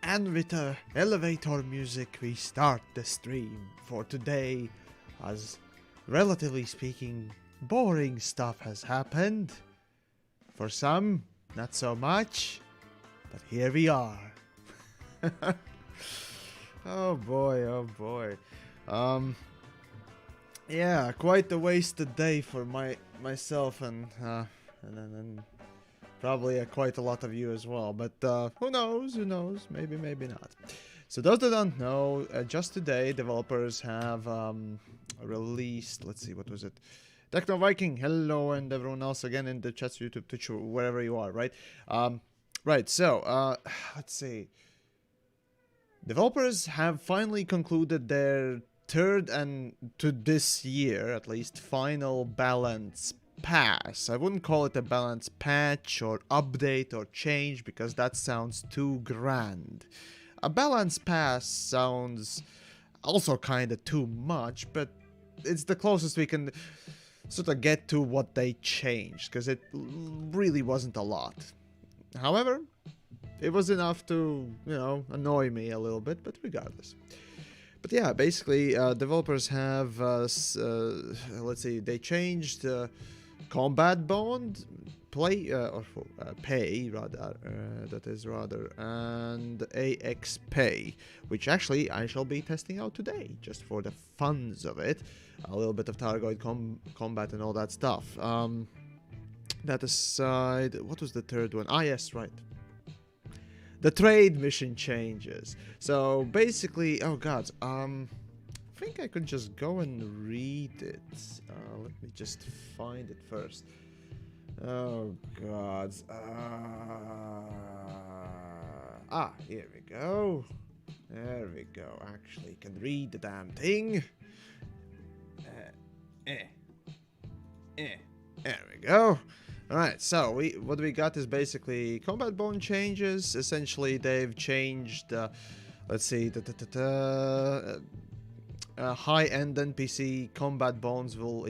And with elevator music, we start the stream for today. As relatively speaking, boring stuff has happened. For some, not so much, but here we are. Oh boy, oh boy. Yeah, quite a wasted day for myself and probably quite a lot of you as well. But who knows? Who knows? Maybe, maybe not. So those that don't know, just today developers have released. Let's see, what was it? Techno Viking, hello, and everyone else again in the chat, YouTube, Twitch, wherever you are, right? Right. So let's see. Developers have finally concluded their third and, to this year at least, final balance pass. I wouldn't call it a balance patch or update or change because that sounds too grand. A balance pass sounds also kind of too much, but it's the closest we can sort of get to what they changed, because it really wasn't a lot. However, it was enough to, you know, annoy me a little bit, but regardless. But yeah, basically, developers have, let's see, they changed combat bond, pay rather, that is rather, and AX pay, which actually I shall be testing out today, just for the funs of it. A little bit of Targoid combat and all that stuff. That aside, what was the third one? Ah, yes, right. The trade mission changes. So basically, oh god, I think I could just go and read it. Let me just find it first. Oh god. Here we go. There we go. Actually, can read the damn thing. There we go. Alright, so what we got is basically combat bone changes. Essentially, they've changed, let's see, high-end NPC combat bones will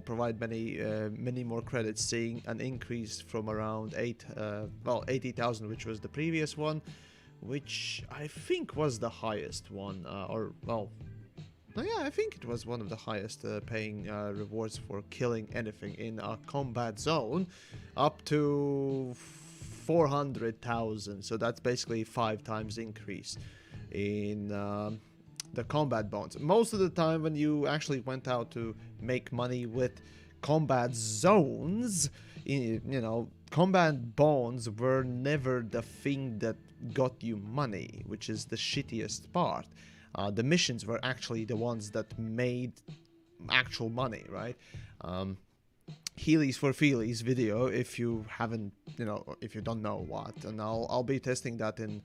provide many more credits, seeing an increase from around 80,000, which was the previous one, which I think was the highest one, yeah, I think it was one of the highest paying rewards for killing anything in a combat zone, up to 400,000. So that's basically 5 times increase in the combat bones. Most of the time when you actually went out to make money with combat zones, you know, combat bones were never the thing that got you money, which is the shittiest part. The missions were actually the ones that made actual money, right? Heelys for Feelies video, if you haven't, you know, if you don't know what, and I'll be testing that in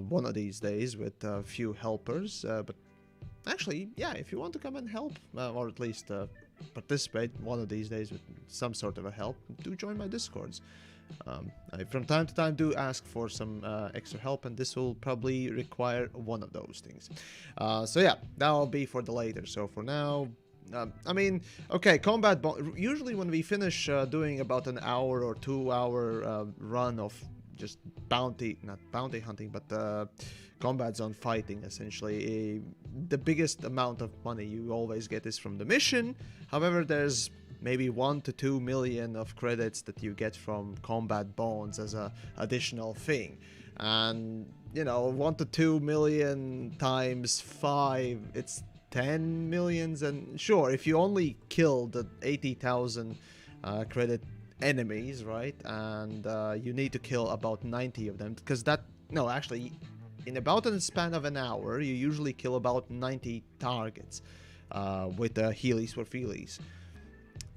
one of these days with a few helpers. But actually, yeah, if you want to come and help, or at least participate one of these days with some sort of a help, do join my Discords. I from time to time do ask for some extra help, and this will probably require one of those things. So yeah, that'll be for the later. So for now, I mean, okay, combat usually when we finish doing about an hour or 2 hour run of just not bounty hunting, but combat zone fighting, essentially, the biggest amount of money you always get is from the mission. However, there's maybe 1 to 2 million of credits that you get from combat bones as a additional thing. And, you know, 1 to 2 million times 5, it's 10 millions. And sure, if you only kill the 80,000 credit enemies, right, and you need to kill about 90 of them, because actually, in about a span of an hour, you usually kill about 90 targets with the Heelys for Feelies.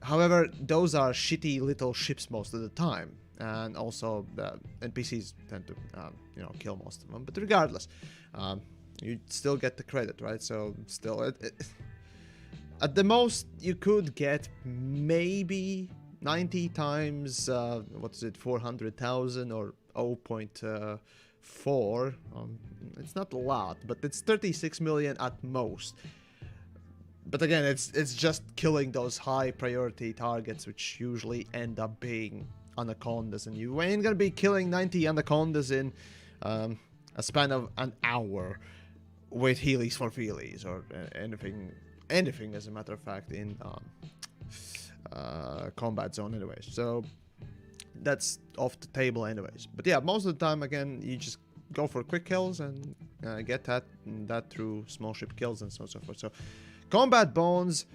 However, those are shitty little ships most of the time, and also NPCs tend to, you know, kill most of them. But regardless, you still get the credit, right? So still, at the most, you could get maybe 90 times, 400,000 or 0.4. It's not a lot, but it's 36 million at most. But again, it's just killing those high priority targets, which usually end up being anacondas, and you ain't gonna be killing 90 anacondas in a span of an hour with Heelys for Feelies or anything as a matter of fact in combat zone anyways. So that's off the table anyways. But yeah, most of the time, again, you just go for quick kills and get that through small ship kills and so on and so forth. So combat bones,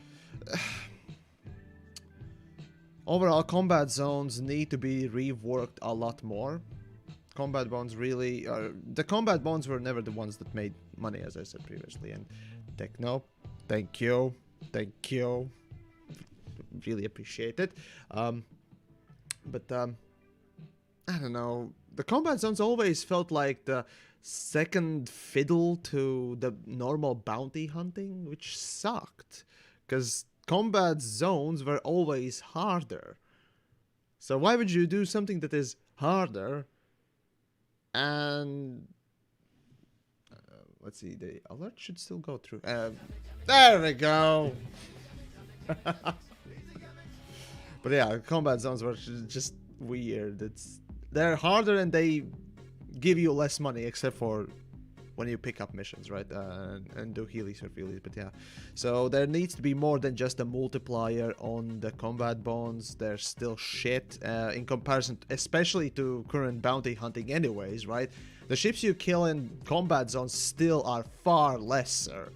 overall combat zones need to be reworked a lot more. Combat bones really are, the combat bones were never the ones that made money, as I said previously. And Techno, thank you, really appreciate it. But I don't know, the combat zones always felt like the second fiddle to the normal bounty hunting, which sucked, because combat zones were always harder. So why would you do something that is harder? And let's see, the alert should still go through. There we go. But yeah, combat zones were just weird. They're harder and they give you less money, except for when you pick up missions, right? And do healies or feelies. But yeah, so there needs to be more than just a multiplier on the combat bonds. They're still shit in comparison, especially to current bounty hunting anyways, right? The ships you kill in combat zones still are far lesser.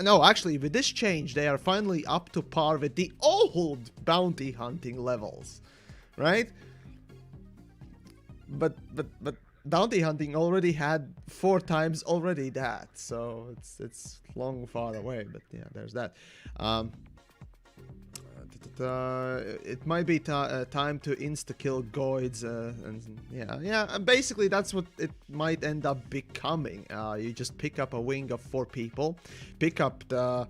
No, actually, with this change, they are finally up to par with the old bounty hunting levels, right? But bounty hunting already had 4 times already that, so it's long far away. But yeah, there's that. It might be time to insta-kill Goids, and yeah. Basically, that's what it might end up becoming. You just pick up a wing of 4 people, pick up the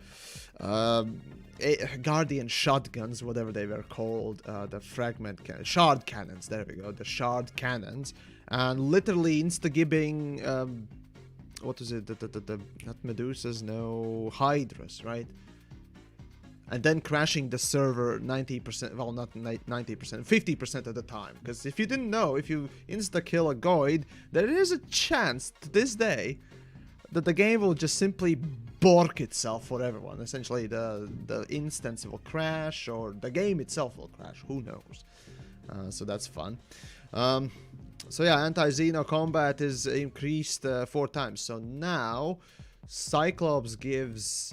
Guardian shotguns, whatever they were called, the shard cannons. There we go, the shard cannons, and literally insta-gibbing. What is it? Not Medusas, no, Hydras, right? And then crashing the server 90%, well, not 90%, 50% of the time. Because if you didn't know, if you insta-kill a Goid, there is a chance to this day that the game will just simply bork itself for everyone. Essentially, the instance will crash, or the game itself will crash. Who knows? So that's fun. So yeah, anti-Xeno combat is increased 4 times. So now, Cyclops gives...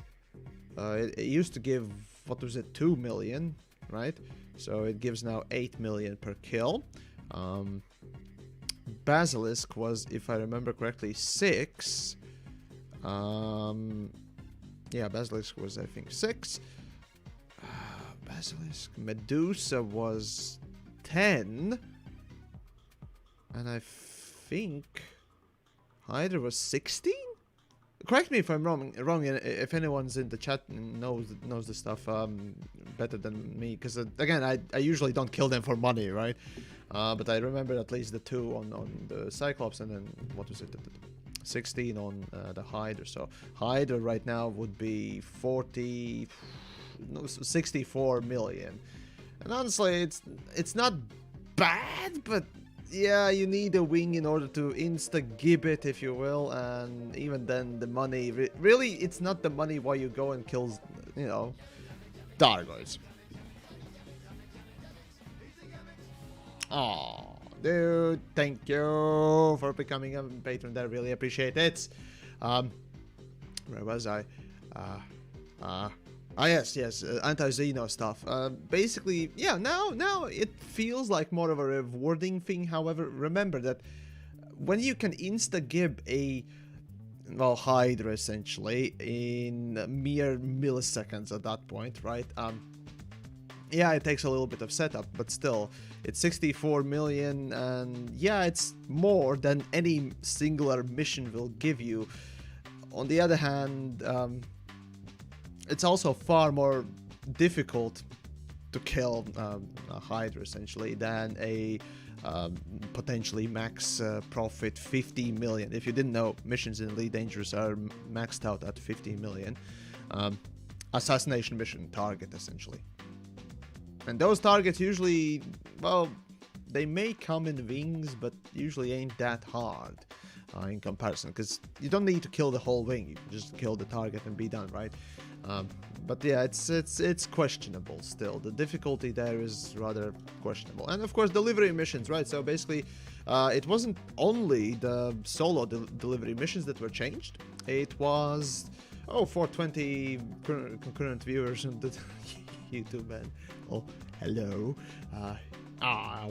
it used to give, what was it, 2 million, right? So it gives now 8 million per kill. Basilisk was, if I remember correctly, 6. Yeah, Basilisk was, I think, 6. Basilisk. Medusa was 10. And I think Hydra was 16? Correct me if I'm wrong. If anyone's in the chat knows the stuff better than me, because again, I usually don't kill them for money, right? But I remember at least the 2 on the Cyclops, and then what was it? 16 on the Hydra. So Hydra right now would be 64 million. And honestly, it's not bad, but yeah, you need a wing in order to insta-gib it, if you will, and even then the money, really, it's not the money why you go and kill, you know, Dargoids. Oh, dude, thank you for becoming a patron there, really appreciate it. Where was I? Yes, anti-Xeno stuff. Basically, yeah, now it feels like more of a rewarding thing. However, remember that when you can insta-gib a, well, Hydra, essentially, in mere milliseconds at that point, right? Yeah, it takes a little bit of setup, but still, it's 64 million, and yeah, it's more than any singular mission will give you. On the other hand, it's also far more difficult to kill a Hydra, essentially, than a potentially max profit 50 million. If you didn't know, missions in Elite Dangerous are maxed out at 50 million. Assassination mission target, essentially. And those targets usually, well, they may come in wings, but usually ain't that hard in comparison, because you don't need to kill the whole wing. You can just kill the target and be done, right? But yeah, it's questionable still. The difficulty there is rather questionable. And of course, delivery missions, right? So basically, it wasn't only the solo delivery missions that were changed. It was, 420 concurrent viewers on the YouTube, man. Oh, hello.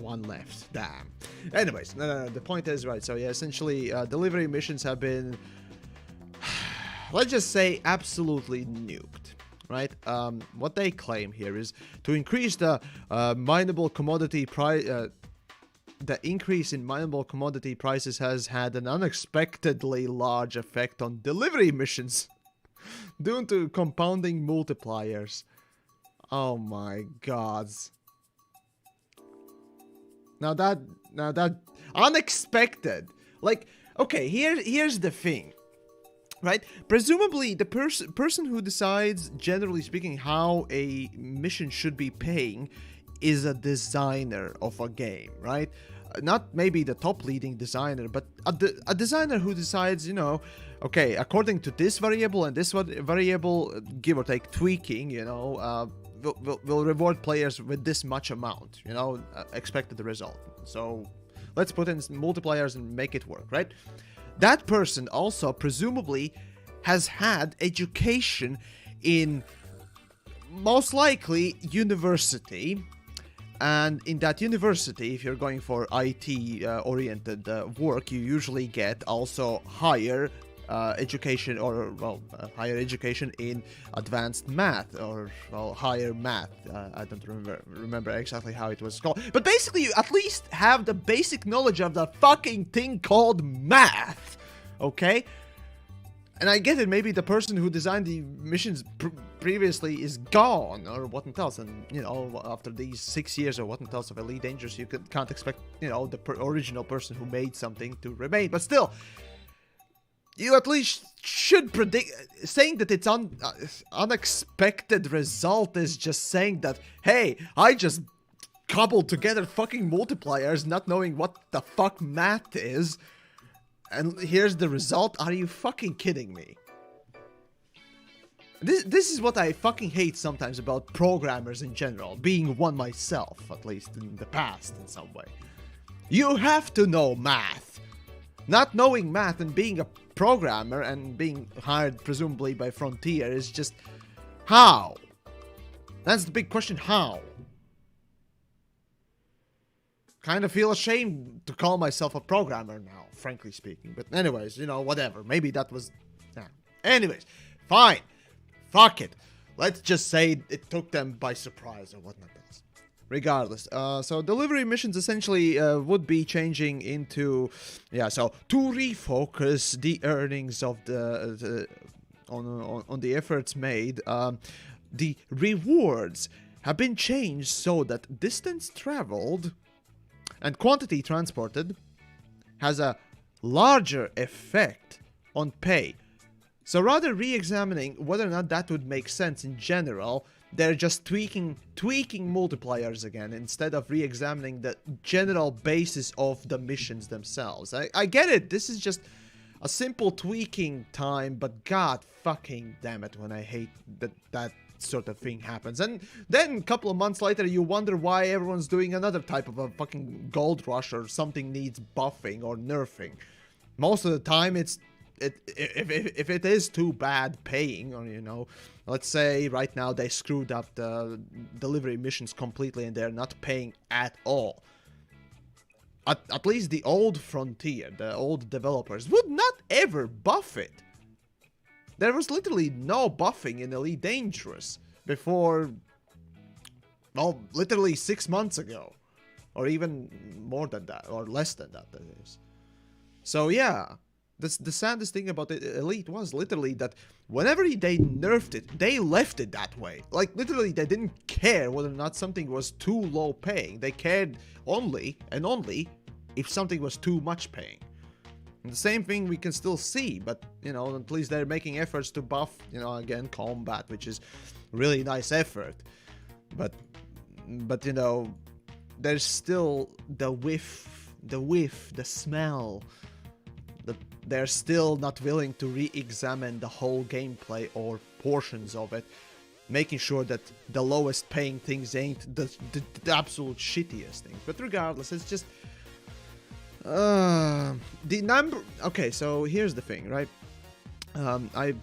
One left. Damn. Anyways, no. The point is, right, so yeah, essentially, delivery missions have been, let's just say, absolutely nuked, right? What they claim here is to increase the mineable commodity price. The increase in mineable commodity prices has had an unexpectedly large effect on delivery missions due to compounding multipliers. Oh my gods. Now that unexpected. Like, okay, here's the thing. Right? Presumably, the person who decides, generally speaking, how a mission should be paying is a designer of a game, right? Not maybe the top leading designer, but a designer who decides, you know, okay, according to this variable and this variable, give or take tweaking, you know, we'll reward players with this much amount, you know, expected result. So let's put in multipliers and make it work, right? That person also presumably has had education in most likely university, and in that university, if you're going for IT oriented work, you usually get also higher education, or well, higher education in advanced math, or well, higher math. I don't remember exactly how it was called, but basically you at least have the basic knowledge of the fucking thing called math, okay? And I get it, maybe the person who designed the missions previously is gone, or what else, and, you know, after these 6 years or what else of Elite Dangerous, you can't expect, you know, the original person who made something to remain, but still, you at least should predict. Saying that it's unexpected result is just saying that, hey, I just cobbled together fucking multipliers not knowing what the fuck math is, and here's the result. Are you fucking kidding me? This is what I fucking hate sometimes about programmers in general, being one myself, at least in the past in some way. You have to know math. Not knowing math and being a programmer and being hired presumably by Frontier is just... how? That's the big question, how? Kind of feel ashamed to call myself a programmer now, frankly speaking. But anyways, you know, whatever. Maybe that was... yeah. Anyways, fine. Fuck it. Let's just say it took them by surprise or whatnot else. Regardless, so delivery missions essentially would be changing into... yeah, so to refocus the earnings of on the efforts made, the rewards have been changed so that distance traveled and quantity transported has a larger effect on pay. So rather re-examining whether or not that would make sense in general, they're just tweaking multipliers again instead of re-examining the general basis of the missions themselves. I get it, this is just a simple tweaking time, but god fucking damn it when I hate that sort of thing happens. And then a couple of months later you wonder why everyone's doing another type of a fucking gold rush or something needs buffing or nerfing. Most of the time if it is too bad paying, or, you know, let's say right now they screwed up the delivery missions completely and they're not paying at all. At least the old Frontier, the old developers, would not ever buff it. There was literally no buffing in Elite Dangerous before, well, literally 6 months ago. Or even more than that, or less than that, that is. So yeah, the saddest thing about Elite was literally that whenever they nerfed it, they left it that way. Like, literally, they didn't care whether or not something was too low paying. They cared only and only if something was too much paying. And the same thing we can still see, but, you know, at least they're making efforts to buff, you know, again, combat, which is really nice effort. But you know, there's still the whiff, the smell. They're still not willing to re-examine the whole gameplay or portions of it, making sure that the lowest paying things ain't the absolute shittiest things. But regardless, it's just... the number... okay, so here's the thing, right? I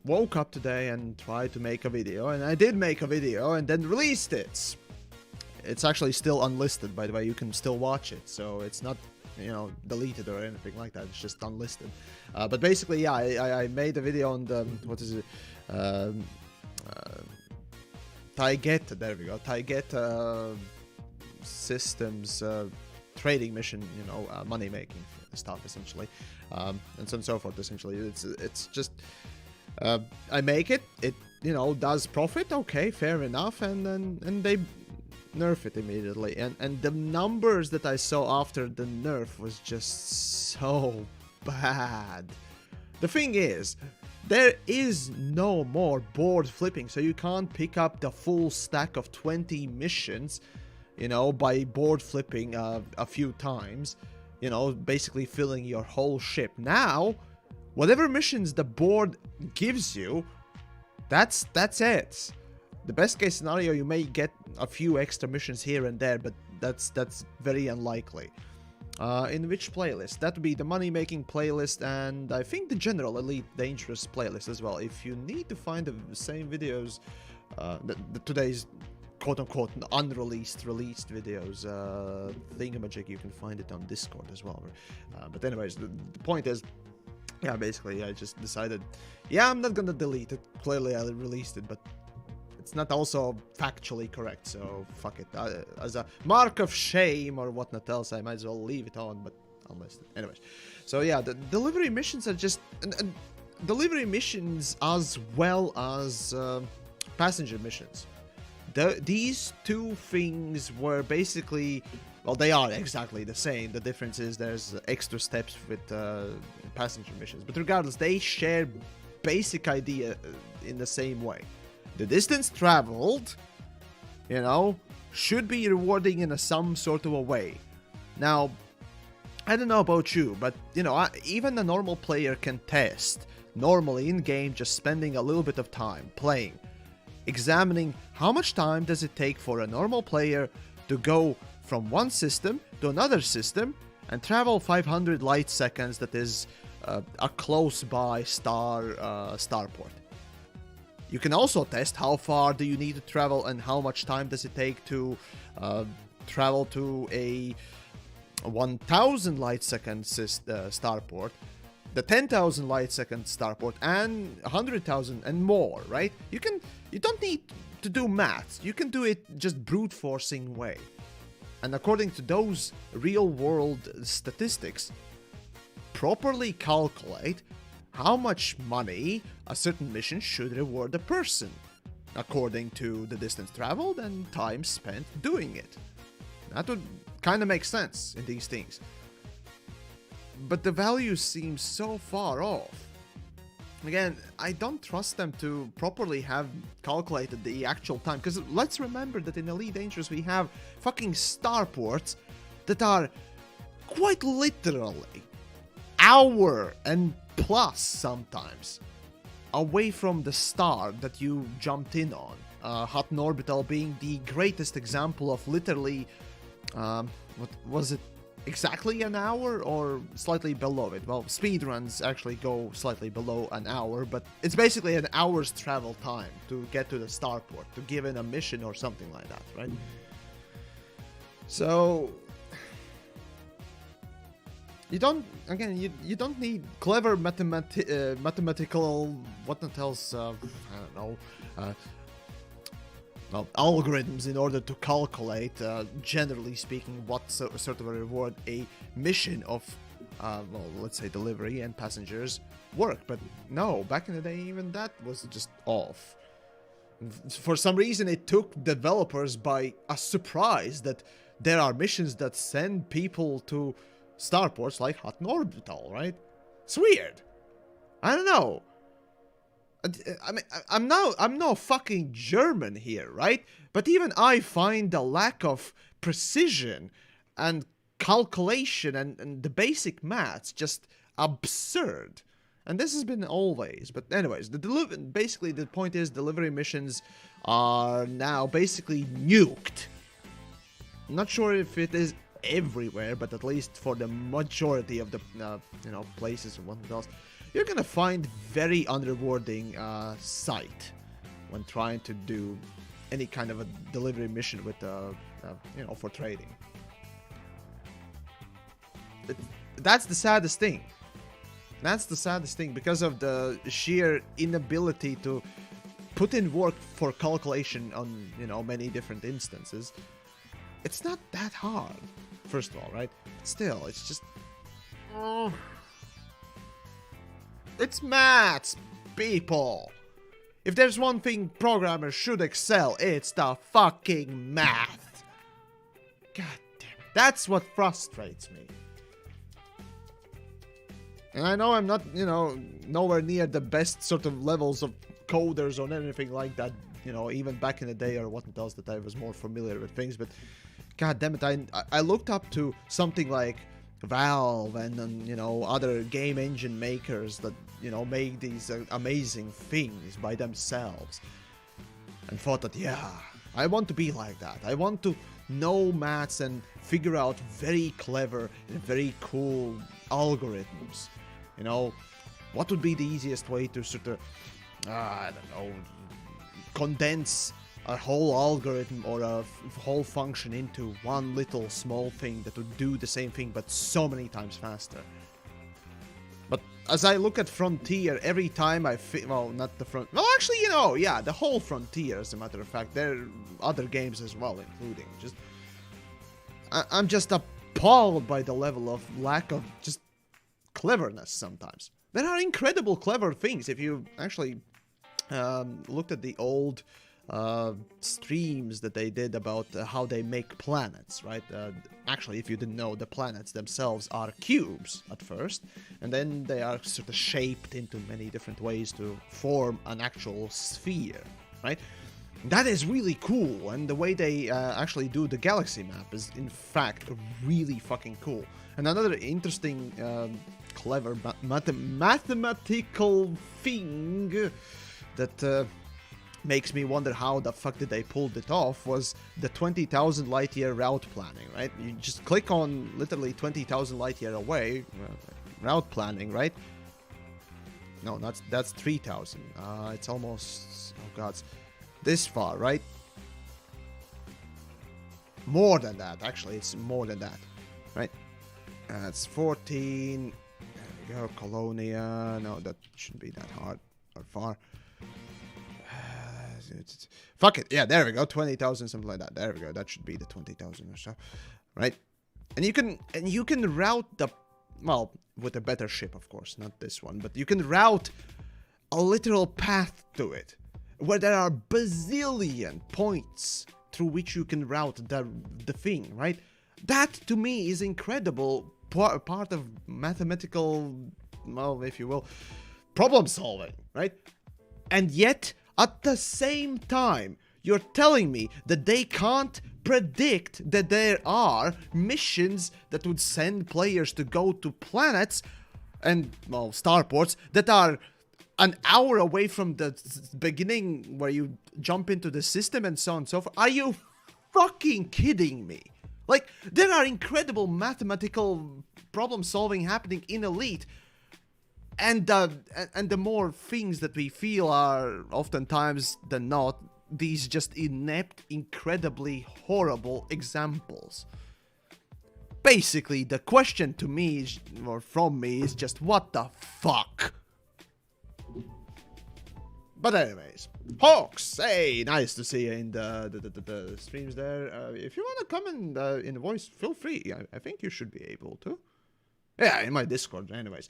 woke up today and tried to make a video, and I did make a video and then released it. It's actually still unlisted, by the way. You can still watch it, so it's not, you know, deleted or anything like that. It's just unlisted. But basically, yeah, I made a video on the, what is it? Taiget, there we go. Taiget systems trading mission, you know, money making stuff essentially, and so on and so forth. Essentially, it's just I make it. It you know, does profit, okay, fair enough, and they nerf it immediately. And the numbers that I saw after the nerf was just so bad. The thing is, there is no more board flipping, so you can't pick up the full stack of 20 missions, you know, by board flipping a few times, you know, basically filling your whole ship. Now, whatever missions the board gives you, that's it. The best case scenario, you may get a few extra missions here and there, but that's very unlikely. In which playlist? That would be the money-making playlist, and I think the general Elite Dangerous playlist as well. If you need to find the same videos, today's quote-unquote unreleased, released videos, thingamajig, you can find it on Discord as well. But anyways, the point is, yeah, basically I just decided, yeah, I'm not gonna delete it. Clearly I released it, but it's not also factually correct, so fuck it. As a mark of shame or whatnot else, I might as well leave it on, but I'll miss it. Anyways, so yeah, the delivery missions are just... and delivery missions as well as passenger missions. These two things were basically... well, they are exactly the same. The difference is there's extra steps with passenger missions. But regardless, they share basic idea in the same way. The distance traveled, you know, should be rewarding in some sort of a way. Now, I don't know about you, but, you know, even a normal player can test, normally in-game, just spending a little bit of time playing, examining how much time does it take for a normal player to go from one system to another system and travel 500 light seconds, that is a close-by starport. You can also test how far do you need to travel and how much time does it take to travel to a 1000 light second starport, the 10,000 light second starport, and 100,000 and more, right? You don't need to do maths. You can do it just brute forcing way. And according to those real world statistics, properly calculate how much money a certain mission should reward a person, according to the distance traveled and time spent doing it. That would kind of make sense in these things. But the values seem so far off. Again, I don't trust them to properly have calculated the actual time, because let's remember that in Elite Dangerous we have fucking starports that are quite literally hour and plus sometimes away from the star that you jumped in on. Hutton Orbital being the greatest example of literally, what was it, exactly an hour or slightly below it? Well, speedruns actually go slightly below an hour, but it's basically an hour's travel time to get to the starport, to give in a mission or something like that, right? So you don't, again, you don't need clever mathematical, what else, I don't know, well, algorithms in order to calculate, generally speaking, what sort of a reward a mission of, well, let's say delivery and passengers work. But no, back in the day, even that was just off. For some reason, it took developers by a surprise that there are missions that send people to starports like Hutton Orbital, right? It's weird. I don't know. I mean, I'm no fucking German here, right? But even I find the lack of precision and calculation and the basic maths just absurd. And this has been always. But anyways, basically the point is delivery missions are now basically nuked. I'm not sure if it is everywhere, but at least for the majority of the places and what else, you're gonna find very unrewarding sight when trying to do any kind of a delivery mission with for trading. That's the saddest thing. That's the saddest thing, because of the sheer inability to put in work for calculation on many different instances. It's not that hard, first of all, right? Still, it's just it's maths, people. If there's one thing programmers should excel, it's the fucking math. God damn it. That's what frustrates me. And I know I'm not, you know, nowhere near the best sort of levels of coders or anything like that, you know, even back in the day or what else that I was more familiar with things, but god damn it, I looked up to something like Valve and you know, other game engine makers that, you know, make these amazing things by themselves, and thought that, yeah, I want to be like that. I want to know maths and figure out very clever and very cool algorithms. You know, what would be the easiest way to sort of, I don't know, condense a whole algorithm or a whole function into one little small thing that would do the same thing but so many times faster. But as I look at Frontier, every time well, not the front, well, actually, you know, yeah, the whole Frontier, as a matter of fact, there are other games as well, including just, I'm just appalled by the level of lack of just cleverness sometimes. There are incredible clever things if you actually looked at the old streams that they did about how they make planets, right? Actually, if you didn't know, the planets themselves are cubes at first, and then they are sort of shaped into many different ways to form an actual sphere, right? That is really cool, and the way they actually do the galaxy map is, in fact, really fucking cool. And another interesting, clever mathematical thing that makes me wonder how the fuck did they pull it off was the 20,000 light year route planning, right? You just click on literally 20,000 light year away, route planning, right? No, that's 3,000. It's almost, oh god, this far, right? More than that, actually, it's more than that, right? It's 14. There we go, Colonia. No, that shouldn't be that hard or far. Fuck it, yeah, there we go, 20,000, something like that. There we go, that should be the 20,000 or so, right? And you can route the, well, with a better ship, of course, not this one, but you can route a literal path to it, where there are bazillion points through which you can route the thing, right? That, to me, is incredible part of mathematical, well, if you will, problem solving, right? And yet, at the same time, you're telling me that they can't predict that there are missions that would send players to go to planets and, well, starports that are an hour away from the beginning where you jump into the system and so on and so forth. Are you fucking kidding me? Like, there are incredible mathematical problem solving happening in Elite, and the more things that we feel are oftentimes than not these just inept, incredibly horrible examples. Basically, the question to me is, or from me, is just what the fuck? But anyways, Hawks, hey, nice to see you in the streams there. If you want to come in voice, feel free. I think you should be able to. Yeah, in my Discord, anyways.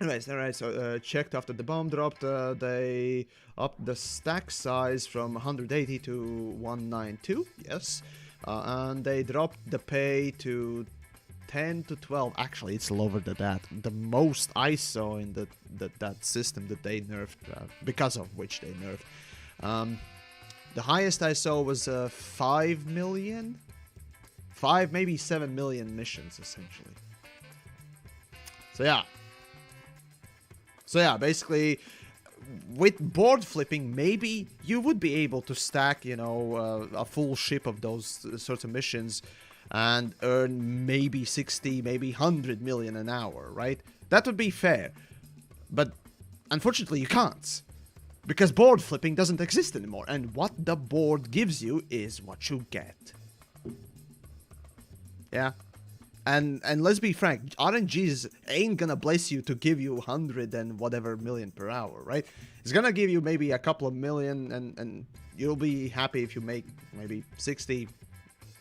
Anyways, alright, so checked after the bomb dropped, they upped the stack size from 180 to 192, yes. And they dropped the pay to 10 to 12. Actually, it's lower than that. The most I saw in that system that they nerfed, because of which they nerfed. The highest I saw was 5 million? 5, maybe 7 million missions, essentially. So yeah, basically, with board flipping, maybe you would be able to stack, you know, a full ship of those sorts of missions and earn maybe 60, maybe 100 million an hour, right? That would be fair. But unfortunately, you can't. Because board flipping doesn't exist anymore. And what the board gives you is what you get. Yeah. And let's be frank, RNGs ain't gonna bless you to give you 100 and whatever million per hour, right? It's gonna give you maybe a couple of million, and you'll be happy if you make maybe 60,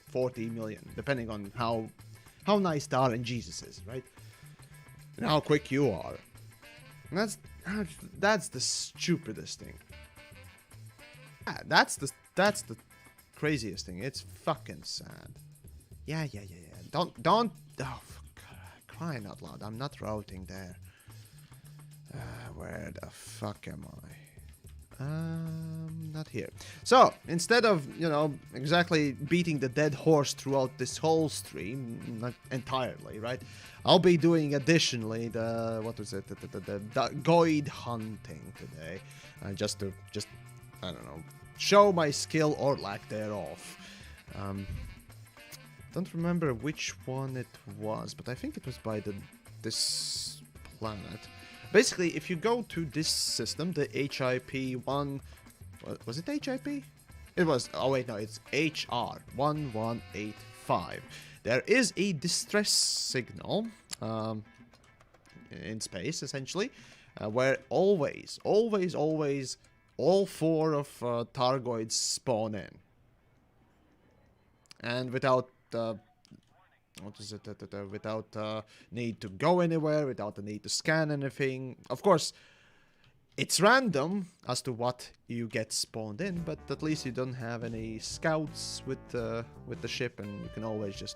40 million, depending on how nice the RNGs is, right? And how quick you are. And That's the stupidest thing. That's the craziest thing. It's fucking sad. Yeah. Don't. Oh, for crying out loud! I'm not routing there. Where the fuck am I? Not here. So, instead of, you know, exactly beating the dead horse throughout this whole stream, not entirely, right? I'll be doing additionally the, what was it, the guide hunting today. Just to, I don't know, show my skill or lack thereof. Don't remember which one it was, but I think it was by this planet. Basically, if you go to this system, the HIP 1... Was it HIP? It was... Oh, wait, no, it's HR 1185. There is a distress signal in space, essentially, where always, all 4 of Targoids spawn in. And without... what is it? Without need to go anywhere, without the need to scan anything. Of course, it's random as to what you get spawned in, but at least you don't have any scouts with the ship, and you can always just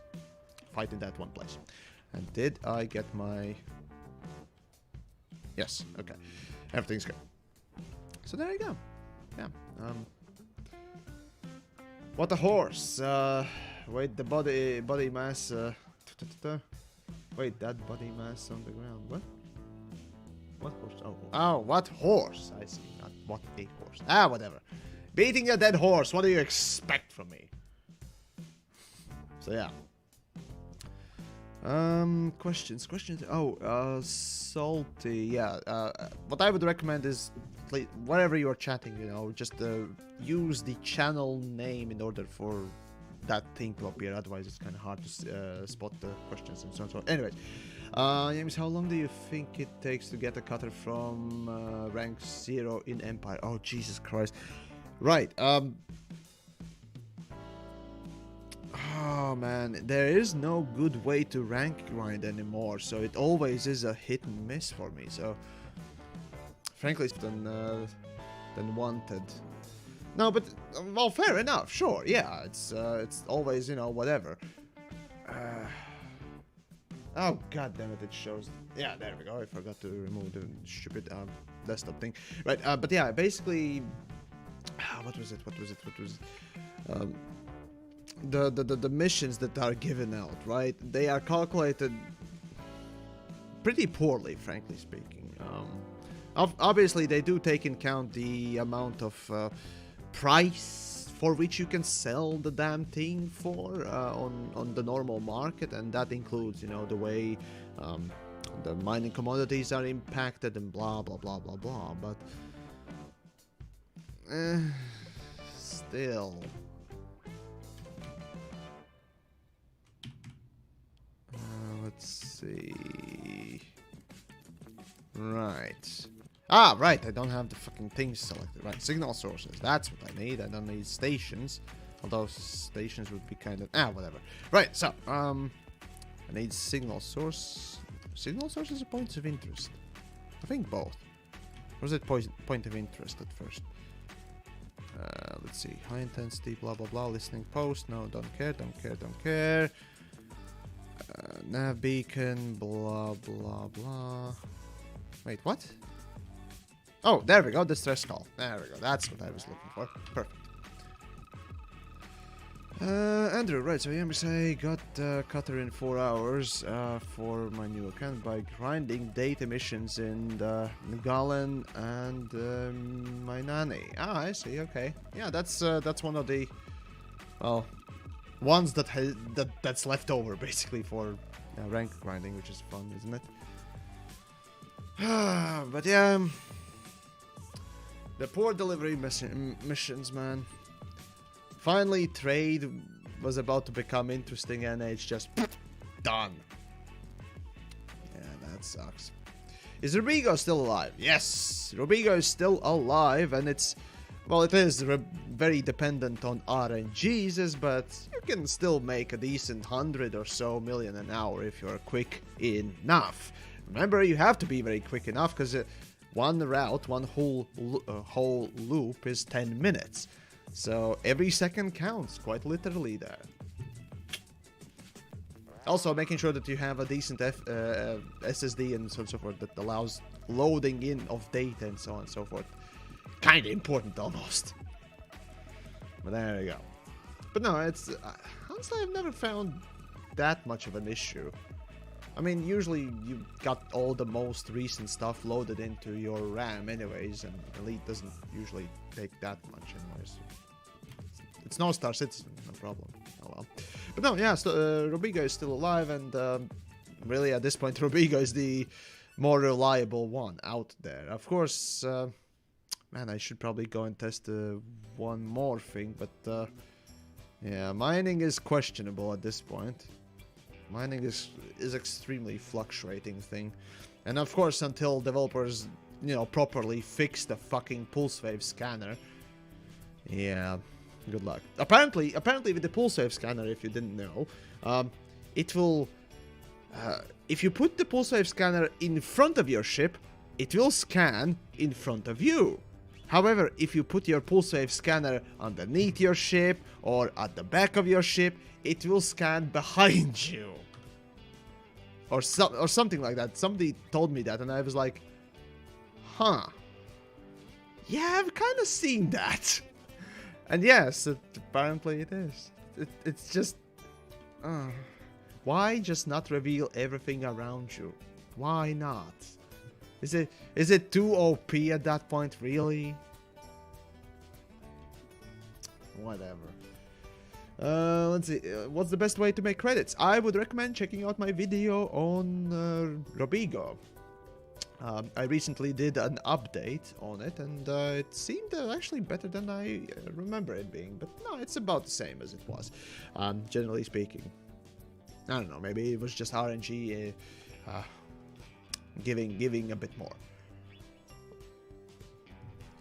fight in that one place. And did I get my... Yes, okay. Everything's good. So there you go. Yeah. What a horse. Wait, the body mass. Wait, that body mass on the ground. What? What horse? Oh, what horse? I see. Not what a horse. Ah, whatever. Beating a dead horse. What do you expect from me? So yeah. Questions. Oh, salty. Yeah. What I would recommend is, wherever you are chatting, you know, just use the channel name in order for that thing to appear. Otherwise, it's kind of hard to spot the questions and so on. So, anyways, James, how long do you think it takes to get a cutter from rank 0 in Empire? Oh, Jesus Christ! Right. Oh man, there is no good way to rank grind anymore, so it always is a hit and miss for me. So, frankly, than wanted. No, but well, fair enough. Sure, yeah, it's always, you know, whatever. Oh god damn it! It shows. Yeah, there we go. I forgot to remove the stupid desktop thing. Right, but yeah, basically, what was it? The missions that are given out, right? They are calculated pretty poorly, frankly speaking. Obviously, they do take in account the amount of price for which you can sell the damn thing for on the normal market, and that includes, you know, the way the mining commodities are impacted and blah blah blah blah blah. But still. Let's see. Right. Ah, right. I don't have the fucking things selected. Right. Signal sources. That's what I need. I don't need stations. Although stations would be kind of... whatever. Right. So, I need signal source. Signal sources or points of interest? I think both. Or was it point of interest at first? Let's see. High intensity, blah, blah, blah. Listening post. No, don't care. Nav beacon, blah, blah, blah. Wait, what? Oh, there we go, distress call. There we go, that's what I was looking for. Perfect. Andrew, right, so I got Cutter in 4 hours for my new account by grinding data missions in Galen and my nanny. Ah, I see, okay. Yeah, that's one of the, well, ones that's left over, basically, for rank grinding, which is fun, isn't it? But yeah, the poor delivery missions, man. Finally, trade was about to become interesting, and it's just done. Yeah, that sucks. Is Rubigo still alive? Yes, Rubigo is still alive, and it's... Well, it is very dependent on RNGs, but you can still make a decent 100 or so million an hour if you're quick enough. Remember, you have to be very quick enough, because one route, one whole loop is 10 minutes. So every second counts, quite literally there. Also, making sure that you have a decent SSD and so on and so forth that allows loading in of data and so on and so forth. Kind of important, almost. But there you go. But no, it's... honestly, I've never found that much of an issue. I mean, usually you got all the most recent stuff loaded into your RAM anyways, and Elite doesn't usually take that much anyways. It's no Star Citizen, no problem. Oh well. But no, yeah, so, Robigo is still alive, and really at this point Robigo is the more reliable one out there. Of course, man, I should probably go and test one more thing, but yeah, mining is questionable at this point. Mining is extremely fluctuating thing, and of course until developers, you know, properly fix the fucking pulse wave scanner, yeah, good luck. Apparently with the pulse wave scanner, if you didn't know, it will, if you put the pulse wave scanner in front of your ship, it will scan in front of you. However, if you put your pulse wave scanner underneath your ship or at the back of your ship, it will scan behind you. Or something like that. Somebody told me that and I was like, huh. Yeah, I've kind of seen that. And yes, apparently it is. It's just... why just not reveal everything around you? Why not? Is it too OP at that point, really? Whatever. Let's see. What's the best way to make credits? I would recommend checking out my video on Robigo. I recently did an update on it, and it seemed actually better than I remember it being. But no, it's about the same as it was, generally speaking. I don't know, maybe it was just RNG giving a bit more.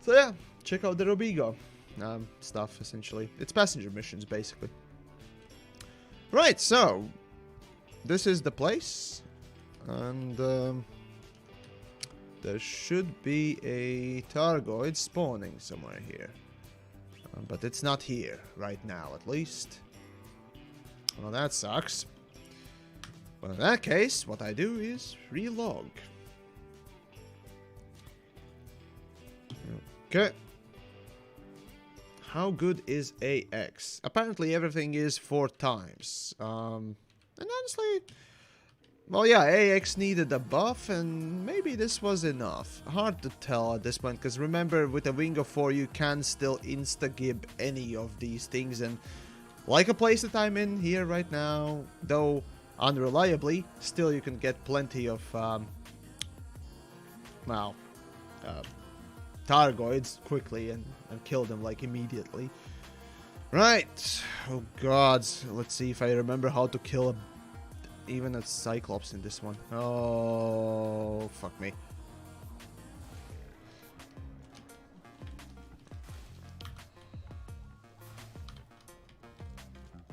So yeah, check out the Robigo stuff, essentially. It's passenger missions, basically. Right, so this is the place, and there should be a Targoid spawning somewhere here, but it's not here right now, at least. Well, that sucks. Well, in that case, what I do is relog. Okay. How good is AX? Apparently everything is 4 times. And honestly, well, yeah, AX needed a buff, and maybe this was enough. Hard to tell at this point, because remember, with a Wing of 4, you can still insta-gib any of these things, and like a place that I'm in here right now, though unreliably, still you can get plenty of, well, Targoids quickly and kill them, like, immediately. Right. Oh, God. Let's see if I remember how to kill even a Cyclops in this one. Oh, fuck me.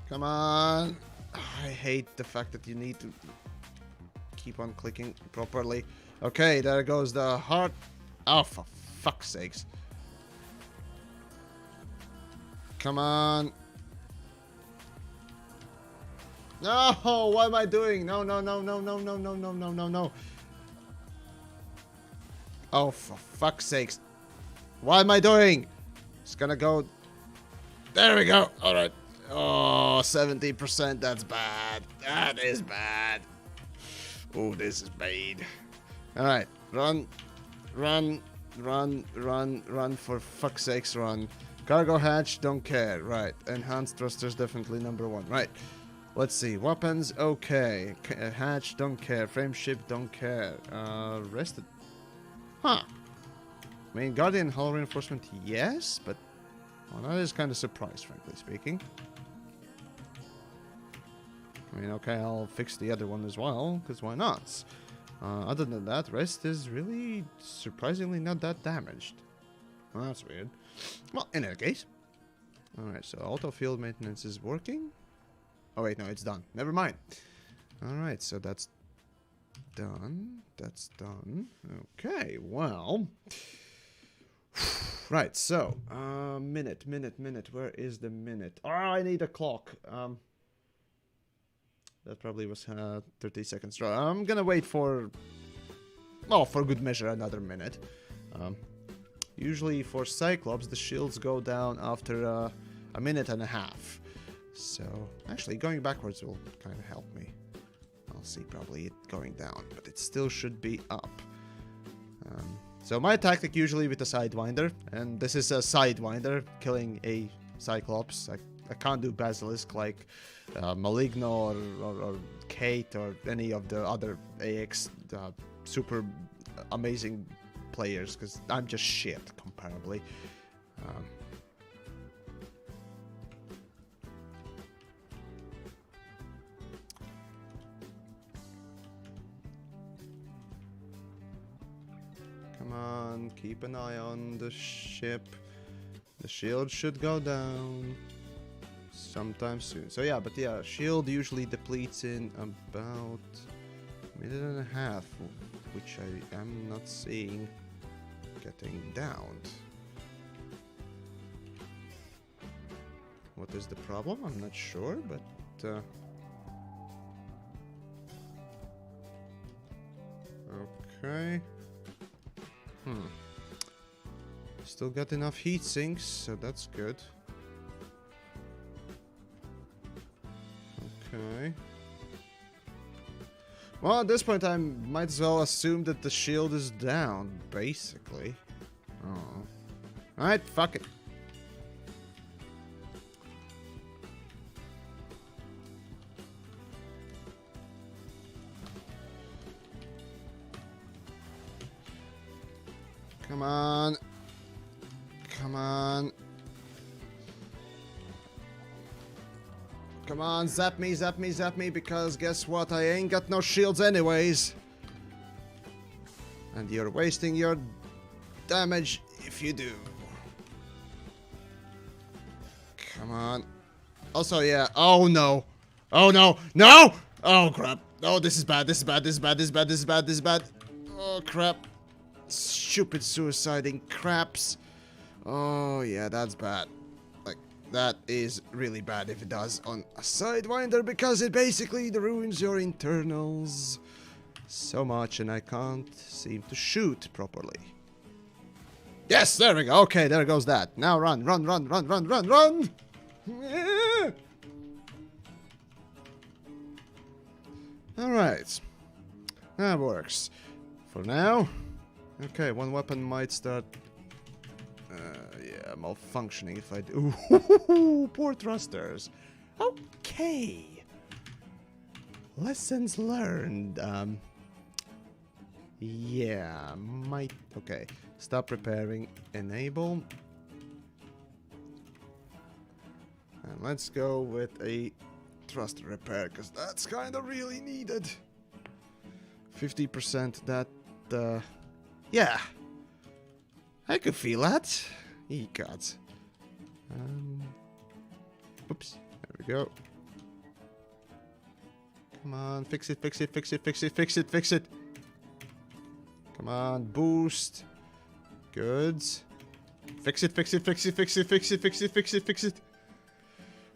Come on. I hate the fact that you need to keep on clicking properly. Okay, there goes the heart. Oh, for fuck's sakes. Come on. No, what am I doing? No, no, no, no, no, no, no, no, no, no, no. Oh, for fuck's sakes. What am I doing? It's gonna go. There we go. All right. Oh, 70%. That's bad. That is bad. Oh, this is bad. All right. Run. Run. Run. Run. Run. For fuck's sakes, run. Cargo hatch, don't care. Right. Enhanced thrusters, definitely #1. Right. Let's see. Weapons, okay. Hatch, don't care. Frameship, don't care. Rested. Huh. Main Guardian, hull reinforcement, yes, but well, that is kind of surprised, frankly speaking. I mean, okay, I'll fix the other one as well, because why not? Other than that, rest is really surprisingly not that damaged. Well, that's weird. Well, in any case. Alright, so auto field maintenance is working. Oh wait, no, it's done. Never mind. Alright, so that's done. That's done. Okay, well. Right, so, minute. Where is the minute? Oh, I need a clock. That probably was 30 seconds. I'm gonna wait for, well, for good measure, another minute. Usually for Cyclops, the shields go down after a minute and a half. So, actually, going backwards will kind of help me. I'll see probably it going down, but it still should be up. So my tactic usually with the Sidewinder, and this is a Sidewinder, killing a Cyclops. I can't do Basilisk like Maligno or Kate or any of the other AX super amazing players, because I'm just shit comparably. Come on, keep an eye on the ship. The shield should go down sometime soon. So yeah, but yeah, shield usually depletes in about a minute and a half, which I am not seeing getting down. What is the problem? I'm not sure, but okay. Still got enough heat sinks, so that's good. Okay. Well, at this point, I might as well assume that the shield is down, basically. Oh. Alright, fuck it. Come on. Come on. Come on, zap me, because guess what? I ain't got no shields anyways. And you're wasting your damage if you do. Come on. Also, yeah. Oh, no. Oh, no. No! Oh, crap. Oh, this is bad. This is bad. This is bad. This is bad. This is bad. This is bad. Oh, crap. Stupid suiciding craps. Oh, yeah, that's bad. Like, that is really bad if it does on a Sidewinder, because it basically ruins your internals so much, and I can't seem to shoot properly. Yes, there we go. Okay, there goes that. Now run. Alright. That works. For now. Okay, one weapon might start yeah, malfunctioning if I do. Ooh, poor thrusters. Okay. Lessons learned. Yeah, might. Okay, stop repairing. Enable. And let's go with a thruster repair, because that's kind of really needed. 50%. That. Yeah. I could feel that. God. Oops. There we go. Come on. Fix it. Come on. Boost. Good. Fix it.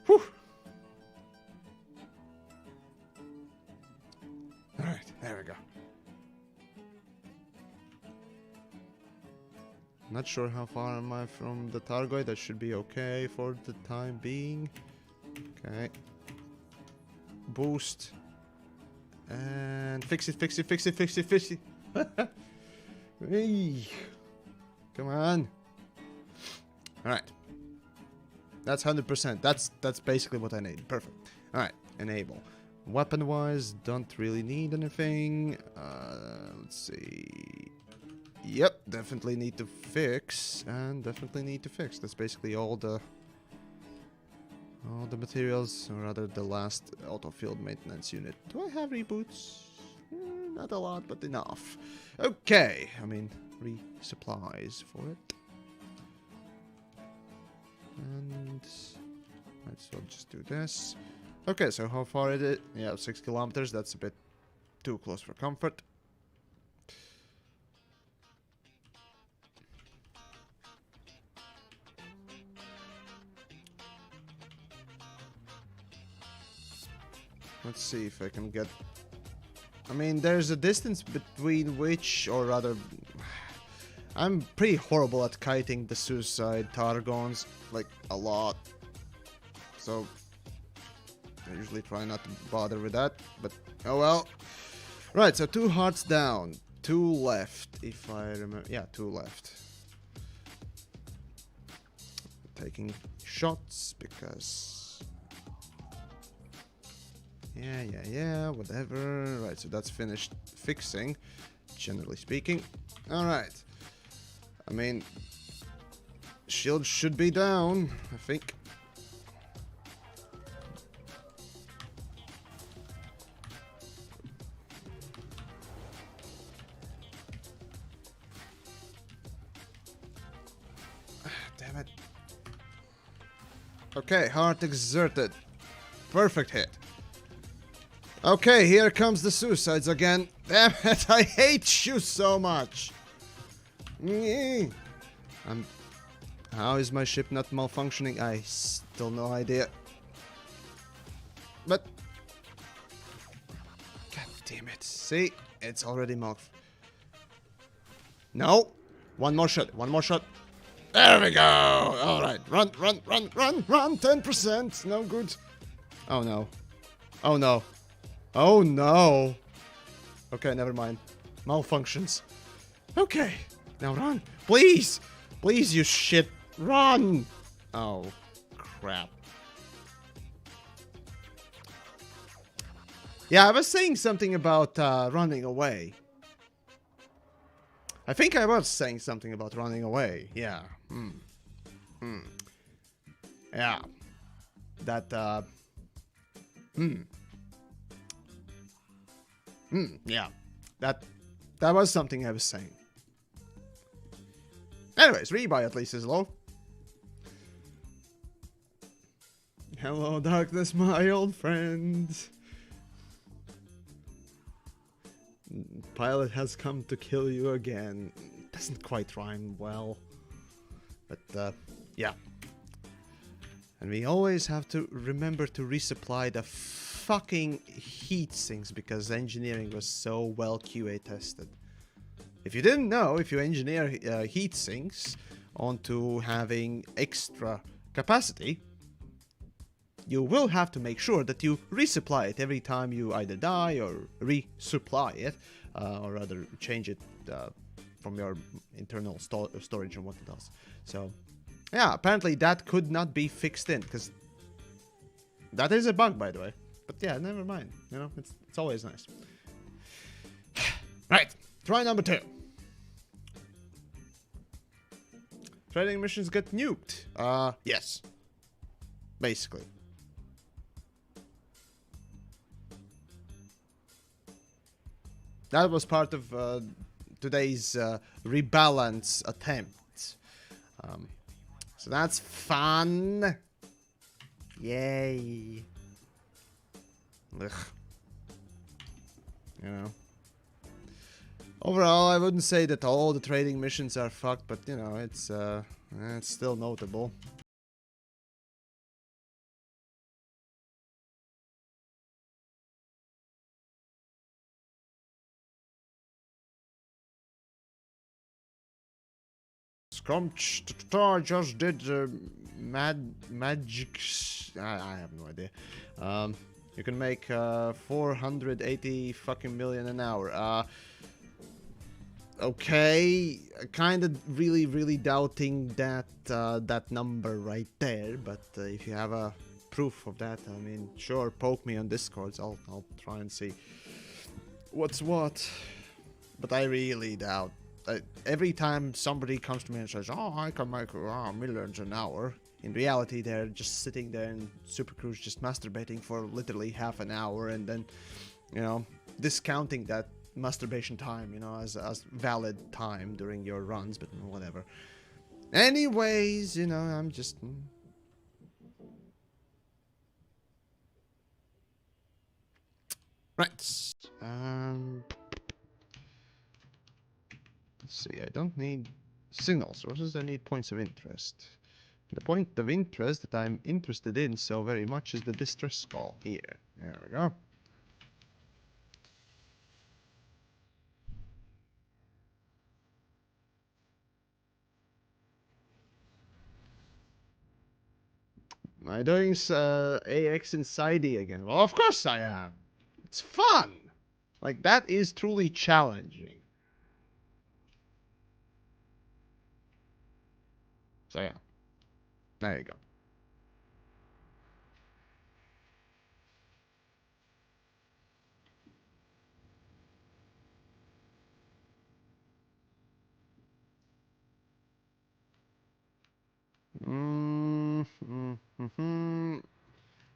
Whew. Alright. There we go. Not sure how far am I from the Targoid. That should be okay for the time being. Okay. Boost. And fix it. Hey. Come on. Alright. That's 100%. That's basically what I need. Perfect. Alright. Enable. Weapon-wise, don't really need anything. Let's see. Yep, definitely need to fix, and definitely need to fix. That's basically all the materials, or rather the last auto-field maintenance unit. Do I have reboots? Not a lot, but enough. Okay, I mean, resupplies for it. And might as well just do this. Okay, so how far is it? Yeah, 6 kilometers. That's a bit too close for comfort. Let's see if I can get... I mean, there's a distance between which, or rather... I'm pretty horrible at kiting the suicide Targons, like, a lot. So, I usually try not to bother with that, but oh well. Right, so 2 hearts down, 2 left, if I remember. Yeah, 2 left. Taking shots because... Yeah, whatever. Right, so that's finished fixing, generally speaking. Alright. I mean, shield should be down, I think. Damn it. Okay, heart exerted. Perfect hit. Okay, here comes the suicides again. Damn it, I hate you so much. How is my ship not malfunctioning? I still no idea. But... God damn it. See? It's already No! One more shot. One more shot. There we go! Alright. Run, run, run, run, run! 10%! No good. Oh no. Oh no. Oh no! Okay, never mind. Malfunctions. Okay. Now run. Please! Please, you shit. Run! Oh, crap. Yeah, I was saying something about running away. I think I was saying something about running away. Yeah. Yeah. That, yeah. That was something I was saying. Anyways, rebuy at least is low. Hello, darkness, my old friend. Pilot has come to kill you again. Doesn't quite rhyme well. But, yeah. And we always have to remember to resupply the fucking heat sinks because engineering was so well QA tested. If you didn't know, if you engineer heat sinks onto having extra capacity, you will have to make sure that you resupply it every time you either die or resupply it, or rather change it from your internal storage and what it does. So, yeah, apparently that could not be fixed in, because that is a bug, by the way. But yeah, never mind. You know, it's always nice. Right, try number 2. Trading missions get nuked. Yes. Basically. That was part of today's rebalance attempt. So that's fun. Yay. Ugh. You know. Overall, I wouldn't say that all the trading missions are fucked, but you know, it's still notable. Scrumch just did magic. I have no idea. You can make 480 fucking million an hour. Okay, kind of really doubting that that number right there. But if you have a proof of that, I mean, sure, poke me on Discord. I'll try and see what's what. But I really doubt. Every time somebody comes to me and says, "Oh, I can make millions an hour," in reality, they're just sitting there in Super Cruise, just masturbating for literally half an hour, and then, you know, discounting that masturbation time, you know, as valid time during your runs, but whatever. Anyways, you know, I'm just... Right. Let's see, I don't need signal sources, I need points of interest. The point of interest that I'm interested in so very much is the distress call here. There we go. Am I doing AX inside E again? Well, of course I am. It's fun. Like, that is truly challenging. So yeah, there you go.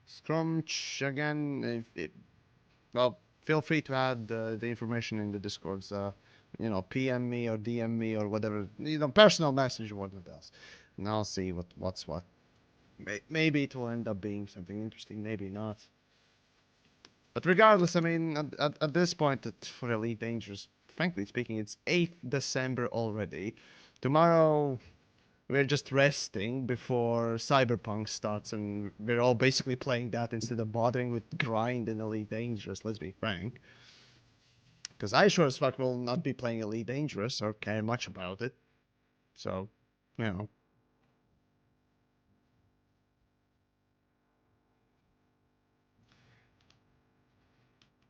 Scrumch again. Well, feel free to add the information in the Discords. You know, PM me or DM me or whatever. You know, personal message, whatever else, and I'll see what's what. Maybe it will end up being something interesting. Maybe not. But regardless, I mean, at this point, for Elite Dangerous, frankly speaking, it's 8th December already. Tomorrow, we're just resting before Cyberpunk starts, and we're all basically playing that instead of bothering with grind in Elite Dangerous, let's be frank. Because I sure as fuck will not be playing Elite Dangerous or care much about it. So, you know.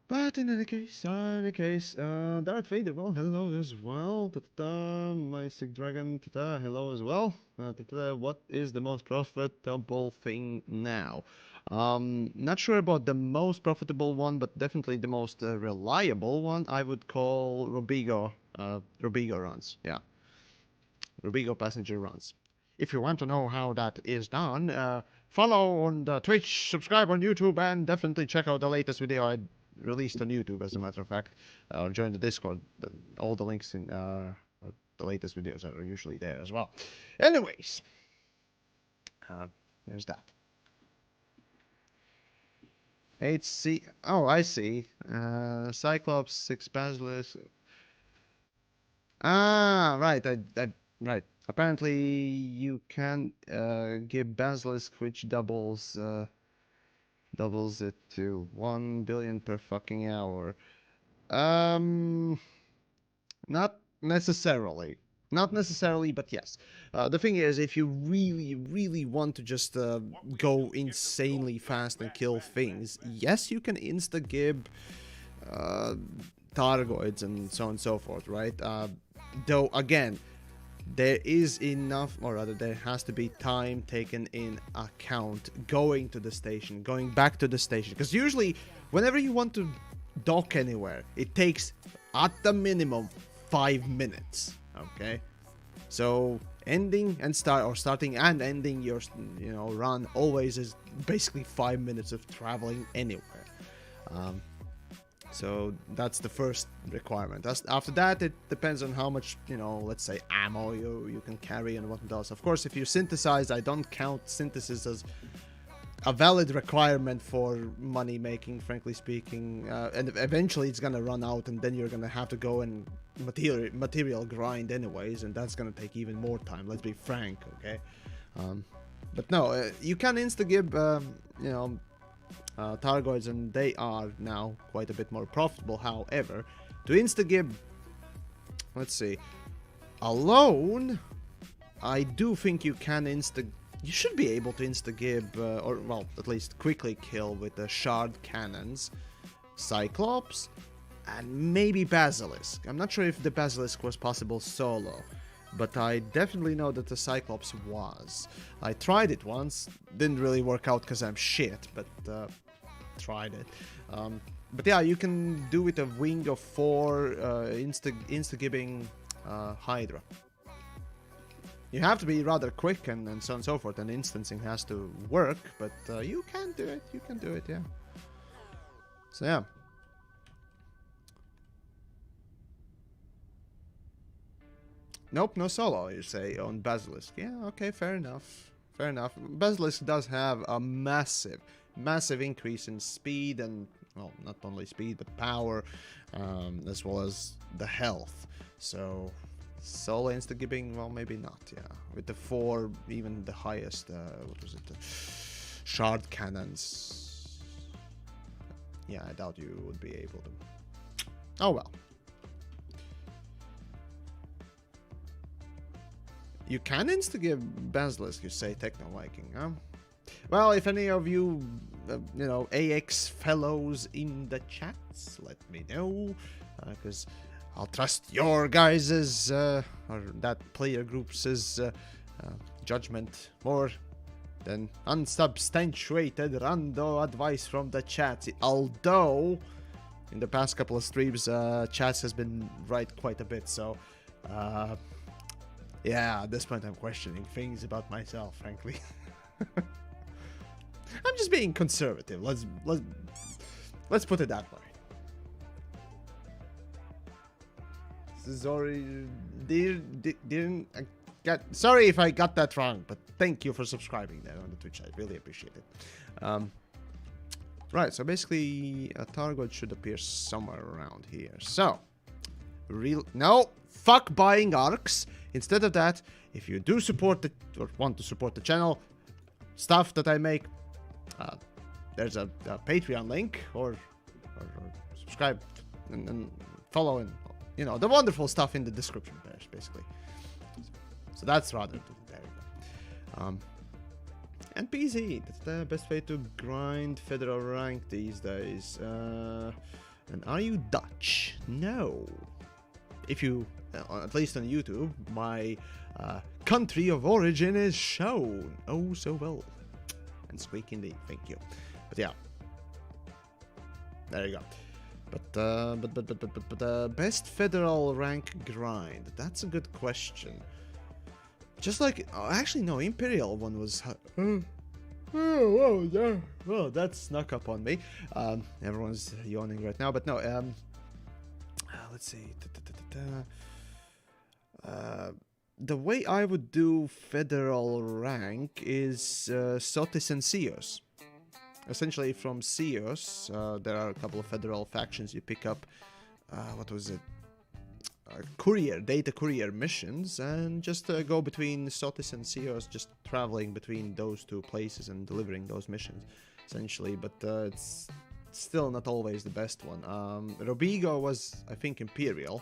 But in any case, Darth Vader, well, hello as well. Ta-ta, my sick dragon, ta-ta, hello as well. Ta-ta, what is the most profitable thing now? Not sure about the most profitable one, but definitely the most reliable one. I would call Robigo runs. Yeah, Robigo passenger runs. If you want to know how that is done, follow on the Twitch, subscribe on YouTube, and definitely check out the latest video I released on YouTube, as a matter of fact. Or join the Discord. All the links in the latest videos are usually there as well. Anyways, there's that. HC. Oh, I see. Cyclops, 6 Basilisk. Ah, right. Right. Apparently, you can give Basilisk, which doubles it to 1 billion per fucking hour. Um, not necessarily. Not necessarily, but yes. The thing is, if you really, really want to just go insanely fast and kill things, yes, you can insta-gib Targoids and so on and so forth, right? Though, again, there is enough, or rather there has to be time taken in account going to the station, going back to the station, because usually whenever you want to dock anywhere, it takes at the minimum 5 minutes. Okay, so ending and starting and ending your run always is basically 5 minutes of traveling anywhere. So that's the first requirement. After that, it depends on how much, let's say ammo you can carry and what else. Of course, if you synthesize, I don't count synthesis as a valid requirement for money making, frankly speaking. And eventually it's gonna run out, and then you're gonna have to go and material grind anyways, and that's gonna take even more time. Let's be frank, okay? But no, you can insta-gib, Targoids, and they are now quite a bit more profitable. However, to insta-gib, let's see, alone, I do think you should be able to insta-gib, or well, at least quickly kill with the shard cannons, Cyclops, and maybe Basilisk. I'm not sure if the Basilisk was possible solo, but I definitely know that the Cyclops was. I tried it once, didn't really work out because I'm shit, but tried it. But yeah, you can do with a wing of 4 insta-gibbing Hydra. You have to be rather quick and so on and so forth, and instancing has to work, but you can do it. You can do it, yeah. So yeah. Nope, no solo, you say, on Basilisk. Yeah, okay, fair enough. Fair enough. Basilisk does have a massive increase in speed and well, not only speed, but power, as well as the health. So, solo insta-gibbing, well, maybe not, yeah. With the 4, even the highest, what was it? Shard cannons. Yeah, I doubt you would be able to. Oh well. You can insta-give Basilisk, you say, Techno Viking, huh? Well, if any of you, you know, AX fellows in the chats, let me know, because I'll trust your guys's, or that player group's judgment more than unsubstantiated rando advice from the chat. Although, in the past couple of streams, chats has been right quite a bit, so, yeah, at this point I'm questioning things about myself, frankly. I'm just being conservative. Let's put it that way. Sorry if I got that wrong, but thank you for subscribing there on the Twitch. I really appreciate it. Right, so basically a target should appear somewhere around here. So, no, fuck buying arcs. Instead of that, if you do support the, or want to support the channel, stuff that I make, there's a Patreon link, or subscribe and follow, and you know, the wonderful stuff in the description there, basically. So that's rather, there you go. And PZ, that's the best way to grind federal rank these days. And are you Dutch? No. If you, at least on YouTube, my country of origin is shown. Oh, so well. And squeak indeed, thank you. But yeah. There you go. But best federal rank grind. That's a good question. Just like, actually no, Imperial one was. Well, that snuck up on me. Everyone's yawning right now, but no. Let's see. The way I would do federal rank is Sotis and Seos. Essentially, from Seos, there are a couple of federal factions you pick up. What was it? Data courier missions, and just go between Sotis and Seos, just traveling between those two places and delivering those missions, essentially. But it's still not always the best one. Robigo was, I think, Imperial,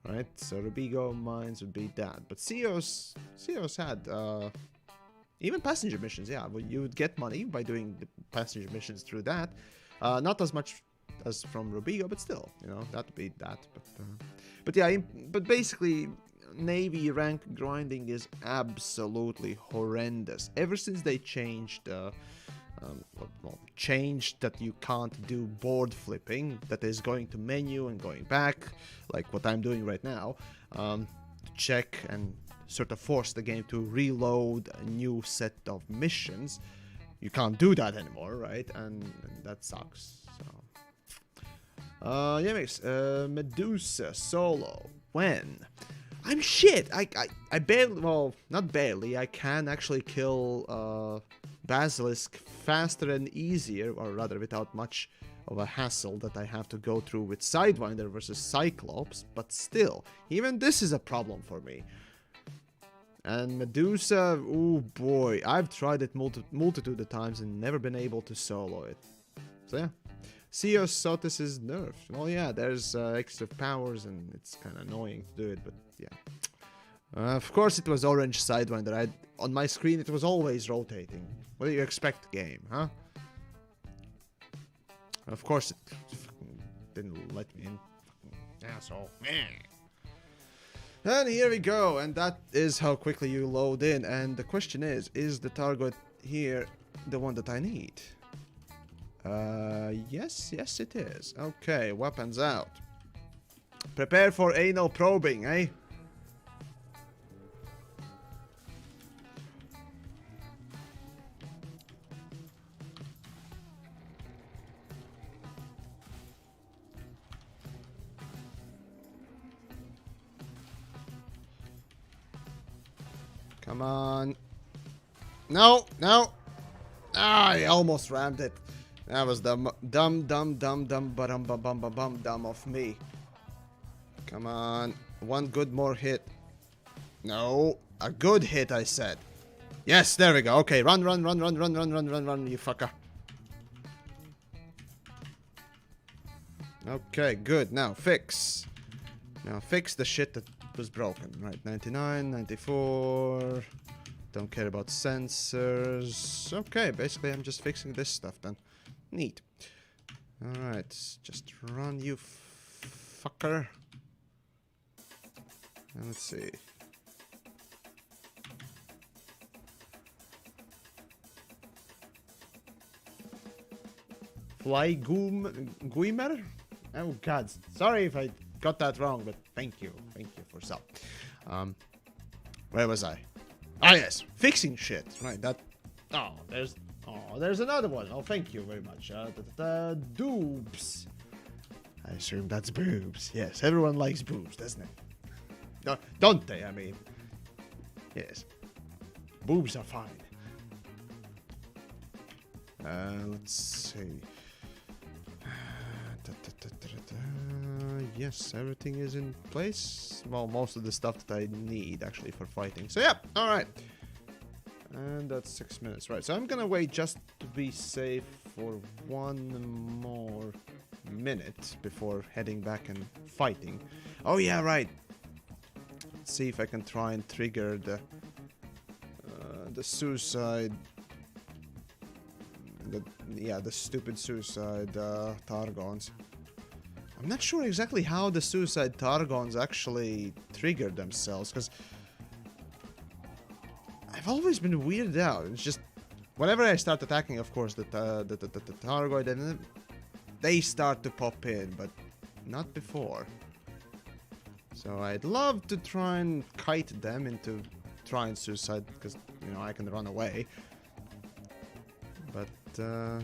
right? So Robigo mines would be that. But Seos had even passenger missions. Yeah, well, you would get money by doing the passenger missions through that. Not as much as from Robigo, but still, you know, that would be that. But yeah, but basically, Navy rank grinding is absolutely horrendous. Ever since they changed, changed that you can't do board flipping, that is going to menu and going back, like what I'm doing right now, to check and sort of force the game to reload a new set of missions. You can't do that anymore, right? And that sucks. So, yeah, mix. Medusa solo. When? I'm shit. I barely, well, not barely. I can actually kill Basilisk faster and easier, or rather without much of a hassle that I have to go through with Sidewinder versus Cyclops. But still, even this is a problem for me. And Medusa, oh boy, I've tried it multitude of times and never been able to solo it. So yeah. Seos Sotis is nerfed. Well, yeah, there's extra powers and it's kind of annoying to do it, but yeah. Of course it was orange Sidewinder. On my screen it was always rotating. What do you expect, game, huh? Of course it didn't let me in. Asshole. And here we go, and that is how quickly you load in. And the question is the target here the one that I need? Yes it is. Okay, weapons out. Prepare for anal probing, eh? Come on. No. Ah, I almost rammed it. That was dumb, dumb of me. Come on, one good more hit. No, a good hit, I said. Yes, there we go. Okay, run, you fucker. Okay, good. Now fix. Now fix the shit that was broken. Right, 99, 94. Don't care about sensors. Okay, basically I'm just fixing this stuff then. Neat. Alright, just run, you fucker. And let's see. Guimer? Oh god, sorry if I got that wrong, but thank you for sub. Where was I? Ah yes, fixing shit. Right, that. There's another one. Oh, thank you very much. Doobs. I assume that's boobs. Yes, everyone likes boobs, doesn't it? No, don't they? I mean, yes, boobs are fine. Let's see. Yes, everything is in place. Well, most of the stuff that I need actually for fighting. So yeah, all right. And that's 6 minutes, right? So I'm gonna wait just to be safe for 1 more minute before heading back and fighting. Oh yeah, right. Let's see if I can try and trigger the suicide. The stupid suicide Targons. I'm not sure exactly how the suicide Targons actually trigger themselves, because I've always been weirded out. It's just whenever I start attacking, of course, the Targoid, and they start to pop in, but not before. So I'd love to try and kite them into trying suicide, because, you know, I can run away. But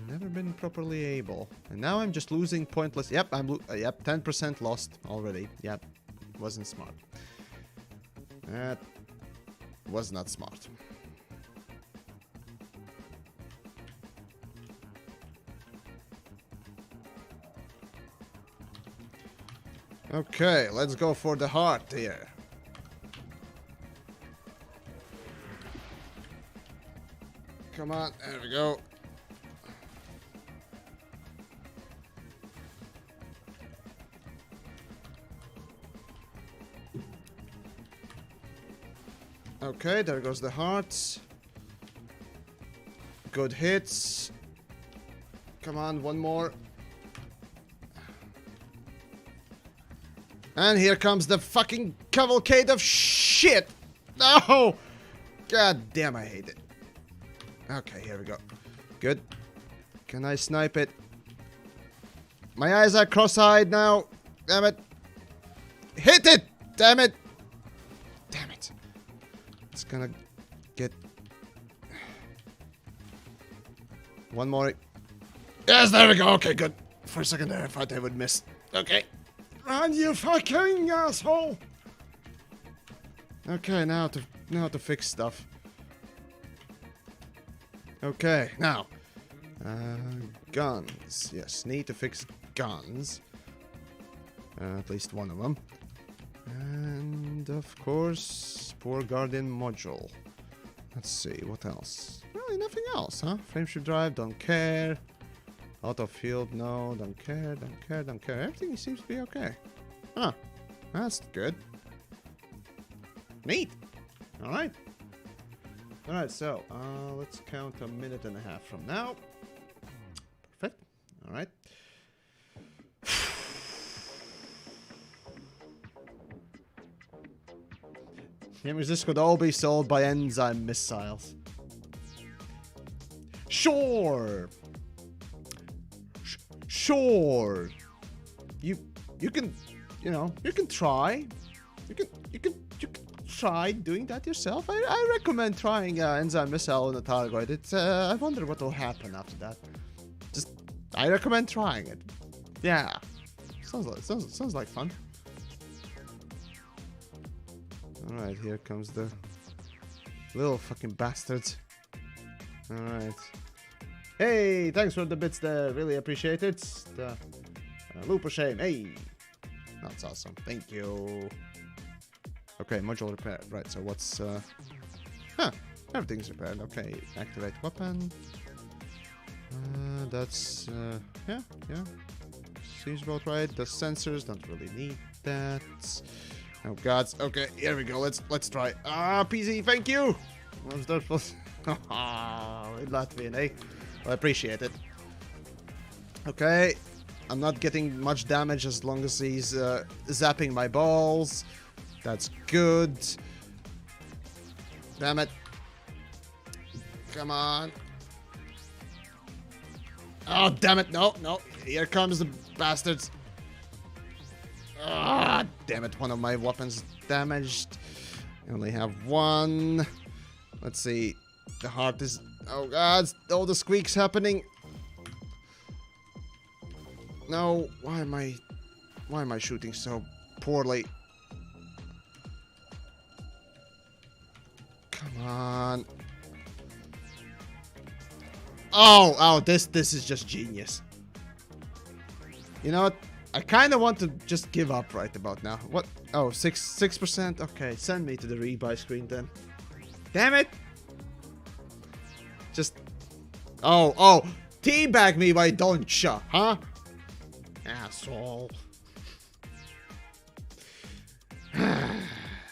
never been properly able. And now I'm just losing pointless. Yep, yep, 10% lost already. Yep, wasn't smart. That was not smart. Okay, let's go for the heart here. Come on, there we go. Okay, there goes the hearts. Good hits. Come on, one more. And here comes the fucking cavalcade of shit. No! God damn, I hate it. Okay, here we go. Good. Can I snipe it? My eyes are cross-eyed now. Damn it. Hit it! Damn it. Damn it. It's gonna get... One more. Yes, there we go. Okay, good. For a second there, I thought I would miss. Okay. Run, you fucking asshole! Okay, now to fix stuff. Okay, now. Guns. Yes, need to fix guns. At least one of them. And, of course, poor Guardian module. Let's see, what else? Really, nothing else, huh? Frameshift drive, don't care. Auto field, no, don't care, don't care, don't care. Everything seems to be okay. Huh. That's good. Neat. Alright. Alright, so, let's count 1.5 minutes from now. Perfect. Alright. This could all be solved by enzyme missiles. Sure. Sure. You can, you know, you can try. You can try doing that yourself. I recommend trying enzyme missile on a Targoid. It's I wonder what will happen after that. Just I recommend trying it. Yeah. Sounds like fun. Alright, here comes the little fucking bastards. Alright. Hey, thanks for the bits there. Really appreciate it. Looper shame. Hey, that's awesome. Thank you. Okay, module repair. Right, so what's... Huh, everything's repaired. Okay, activate weapon. That's... yeah. Seems about right. The sensors don't really need that. Oh gods. Okay, here we go. Let's try. Ah, PC, thank you! What's that supposed... in Latvian, eh? Well, I appreciate it. Okay. I'm not getting much damage as long as he's zapping my balls. That's good. Damn it. Come on. Oh, damn it. No. Here comes the bastards. Ah, damn it. One of my weapons damaged. I only have one. Let's see. The heart is... Oh, God. All the squeaks happening. No. Why am I shooting so poorly? Come on. Oh, this is just genius. You know what? I kind of want to just give up right about now. What? Oh, 6%? Okay, send me to the rebuy screen then. Damn it! Just... Oh, teabag me, why don't ya, huh? Asshole.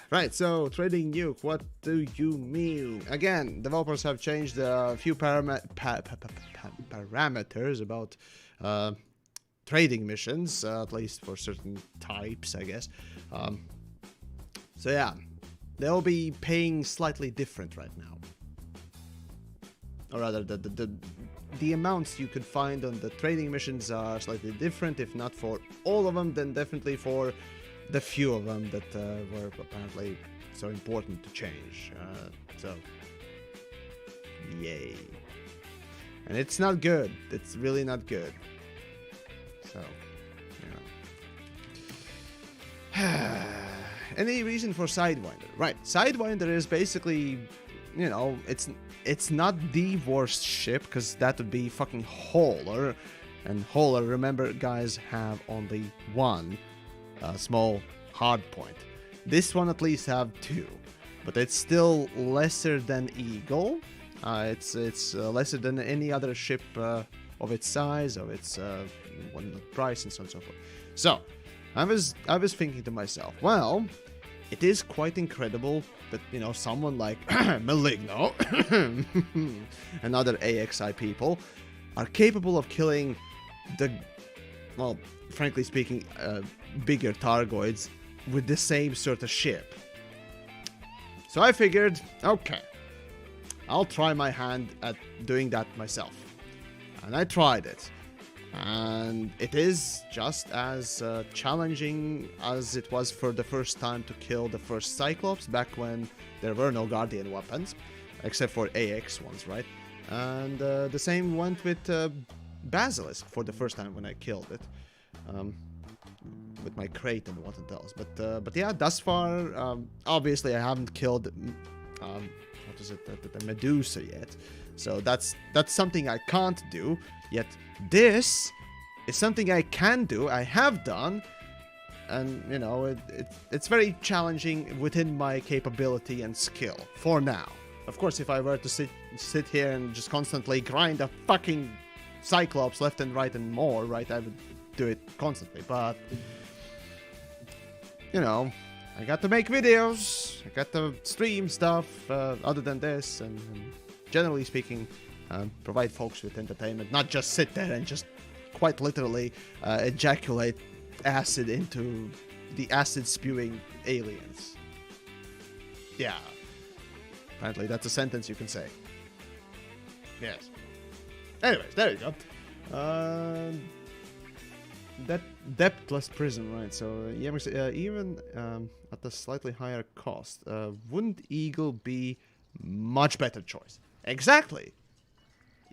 Right, so trading nuke, what do you mean? Again, developers have changed a few parameters about trading missions, at least for certain types, I guess. So yeah, they'll be paying slightly different right now. Or rather, the amounts you could find on the trading missions are slightly different, if not for all of them, then definitely for the few of them that were apparently so important to change. So, yay. And it's not good. It's really not good. So, you know. Any reason for Sidewinder? Right, Sidewinder is basically, you know, it's not the worst ship, because that would be fucking Hauler. And Hauler, remember, guys, have only one small hard point. This one at least have two, but it's still lesser than Eagle. It's lesser than any other ship of its size, of its price, and so on and so forth. So I was thinking to myself, well, it is quite incredible that, you know, someone like Maligno and other AXI people are capable of killing the, well, frankly speaking, bigger Targoids with the same sort of ship. So I figured, okay, I'll try my hand at doing that myself. And I tried it. And it is just as challenging as it was for the first time to kill the first Cyclops, back when there were no Guardian weapons, except for AX ones, right? And the same went with Basilisk for the first time when I killed it. With my crate and what else. But yeah, thus far, obviously I haven't killed what is it, the Medusa yet. So that's something I can't do. Yet this is something I can do. I have done, and you know it's very challenging within my capability and skill for now. Of course, if I were to sit here and just constantly grind a fucking Cyclops left and right and more, right, I would do it constantly. But you know, I got to make videos, I got to stream stuff other than this, and generally speaking, provide folks with entertainment, not just sit there and just quite literally ejaculate acid into the acid spewing aliens. Yeah, apparently that's a sentence you can say. Yes. Anyways, there you go. That depthless prism, right? So even at a slightly higher cost, wouldn't Eagle be much better choice? Exactly.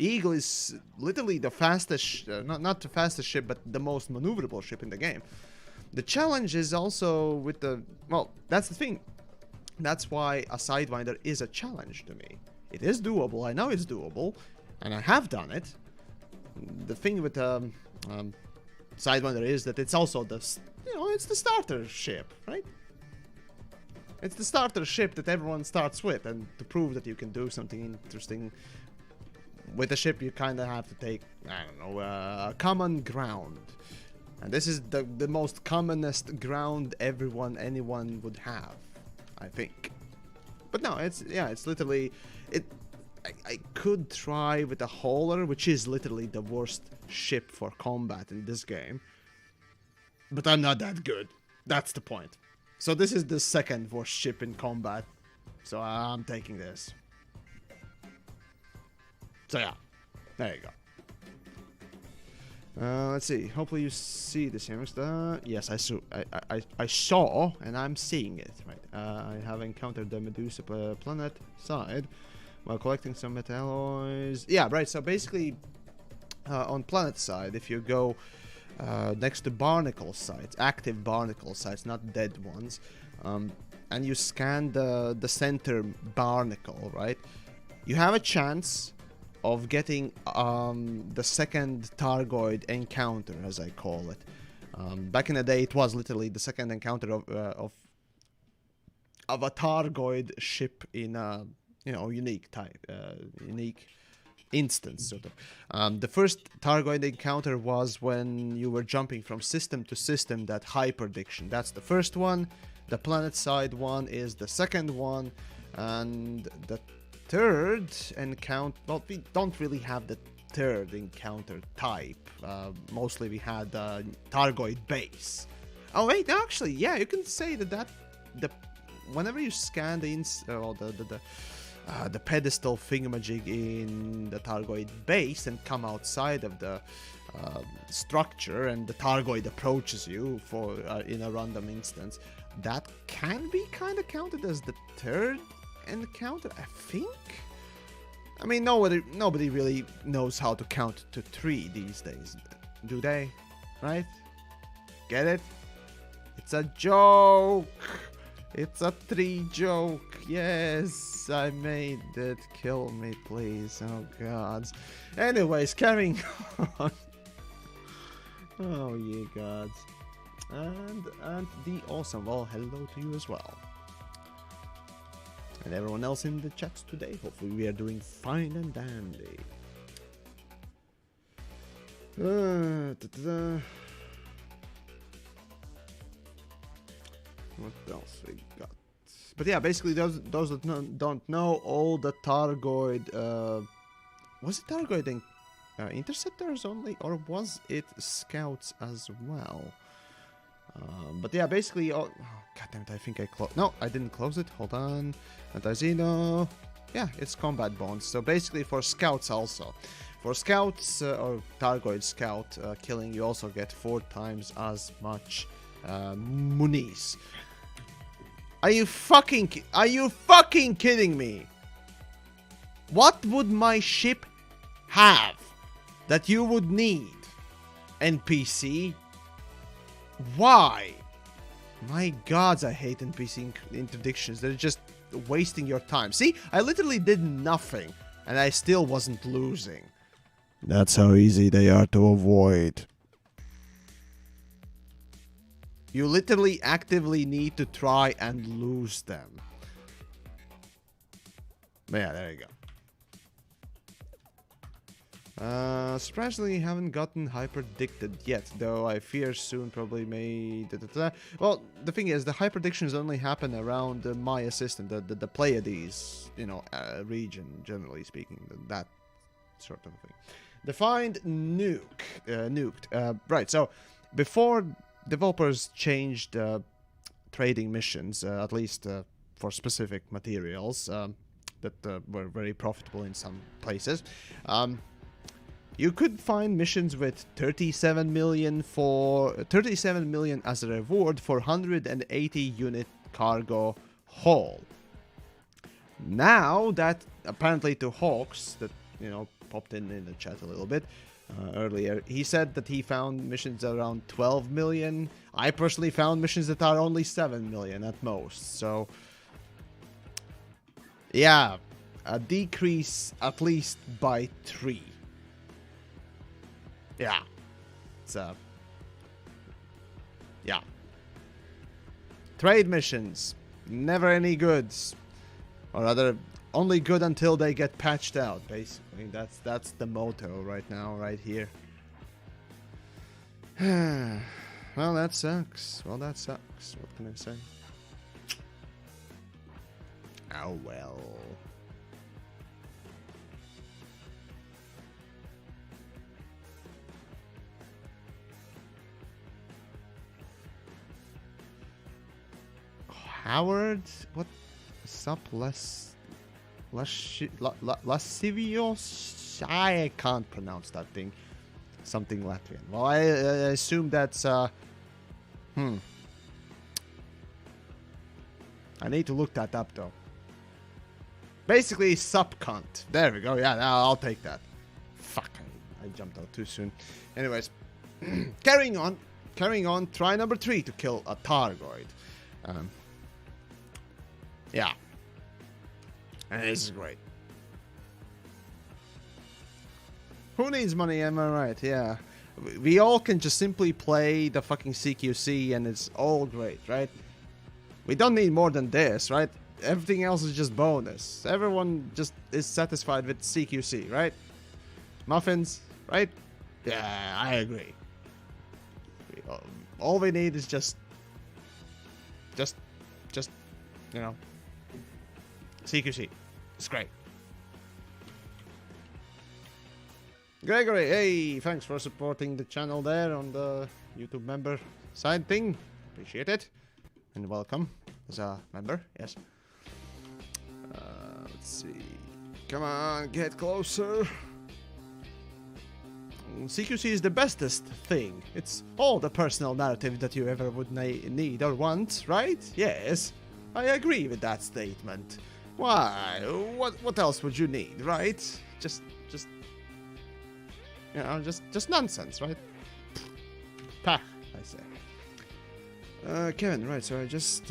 Eagle is literally the fastest, not the fastest ship, but the most maneuverable ship in the game. The challenge is also with the, well, that's the thing. That's why a Sidewinder is a challenge to me. It is doable. I know it's doable. and I have done it. The thing with Sidewinder is that it's also it's the starter ship, right? It's the starter ship that everyone starts with, and to prove that you can do something interesting with the ship, you kind of have to take, I don't know, common ground. And this is the most commonest ground anyone would have, I think. But no, it's literally, I could try with a hauler, which is literally the worst ship for combat in this game. But I'm not that good. That's the point. So this is the second worst ship in combat. So I'm taking this. So yeah, there you go. Let's see. Hopefully you see this here. Yes, I saw, and I'm seeing it. Right. I have encountered the Medusa planet side while collecting some metalloys. Yeah, right. So basically, on planet side, if you go next to barnacle sites, active barnacle sites, not dead ones, and you scan the center barnacle, right? You have a chance of getting the second Targoid encounter, as I call it. Back in the day, it was literally the second encounter of a Targoid ship in a unique type, unique instance, sort of. The first Targoid encounter was when you were jumping from system to system, that hyperdiction. That's the first one. The planet side one is the second one, and the third encounter, well, we don't really have the third encounter type. Mostly we had Targoid base. Oh wait, actually, yeah, you can say that whenever you scan the pedestal thingamajig in the Targoid base and come outside of the structure, and the Targoid approaches you for in a random instance, that can be kind of counted as the third encounter, I think. I mean, nobody really knows how to count to 3 these days, do they? Right? Get it? It's a joke. It's a 3 joke. Yes, I made it. Kill me, please. Oh gods. Anyways, carrying on. Oh ye gods. And the awesome. Well, hello to you as well. And everyone else in the chats today. Hopefully we are doing fine and dandy. What else we got? But yeah, basically those that don't know, all the Targoid... was it Targoid interceptors only? Or was it scouts as well? But yeah, basically... Oh, goddammit, I think I closed... No, I didn't close it. Hold on. Anti-Xeno... Yeah, it's combat bonds. So basically for scouts also. For scouts, or Targoid scout killing, you also get 4 times as much munies. Are you fucking kidding me? What would my ship have that you would need? NPC? Why? My gods, I hate NPC interdictions. They're just wasting your time. See, I literally did nothing, and I still wasn't losing. That's how easy they are to avoid. You literally actively need to try and lose them. But yeah, there you go. Surprisingly, haven't gotten hyperdicted yet, though I fear soon probably may... Well, the thing is, the hyperdictions only happen around my assistant, the Pleiades, region, generally speaking, that sort of thing. Defined nuked. Right, so before developers changed trading missions, at least for specific materials that were very profitable in some places, you could find missions with 37 million as a reward for 180 unit cargo haul. Now that apparently to Hawks, that popped in the chat a little bit earlier, he said that he found missions around 12 million. I personally found missions that are only 7 million at most. So yeah, a decrease at least by 3. Yeah. It's yeah. Trade missions. Never any goods. Or rather, only good until they get patched out, basically. That's the motto right now, right here. Well, that sucks. Well, that sucks. What can I say? Oh, well. Howard? What? Sup? Lascivious? I can't pronounce that thing. Something Latvian. Well, I assume that's, I need to look that up, though. Basically, sup cunt. There we go. Yeah, I'll take that. Fuck. I jumped out too soon. Anyways. Carrying on. Try number 3 to kill a Targoid. Yeah. And this is great. Who needs money, am I right? Yeah. We all can just simply play the fucking CQC and it's all great, right? We don't need more than this, right? Everything else is just bonus. Everyone just is satisfied with CQC, right? Muffins, right? Yeah, I agree. All we need is just, you know, CQC. It's great. Gregory, hey, thanks for supporting the channel there on the YouTube member side thing. Appreciate it. And welcome as a member, yes. Let's see. Come on, get closer. CQC is the bestest thing. It's all the personal narrative that you ever would need or want, right? Yes, I agree with that statement. Why? What else would you need, right? Just you know, just nonsense, right? Pah, I say. Kevin, right, so I just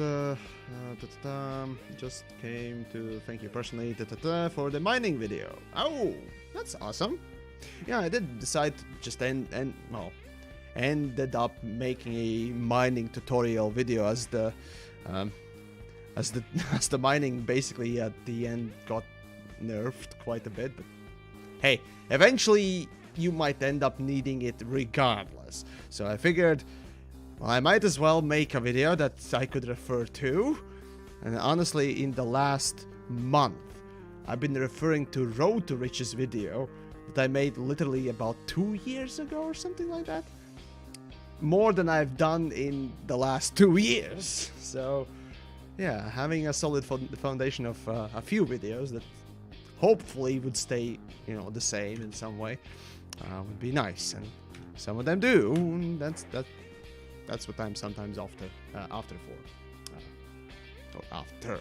came to thank you personally for the mining video. Oh, that's awesome. Yeah, I did decide to just ended up making a mining tutorial video as the mining basically at the end got nerfed quite a bit, but hey, eventually you might end up needing it regardless. So I figured, well, I might as well make a video that I could refer to. And honestly, in the last month, I've been referring to Road to Riches video that I made literally about 2 years ago or something like that. More than I've done in the last 2 years. So yeah, having a solid foundation of a few videos that hopefully would stay, you know, the same in some way would be nice. And some of them do. And that's what I'm sometimes after for. Or after.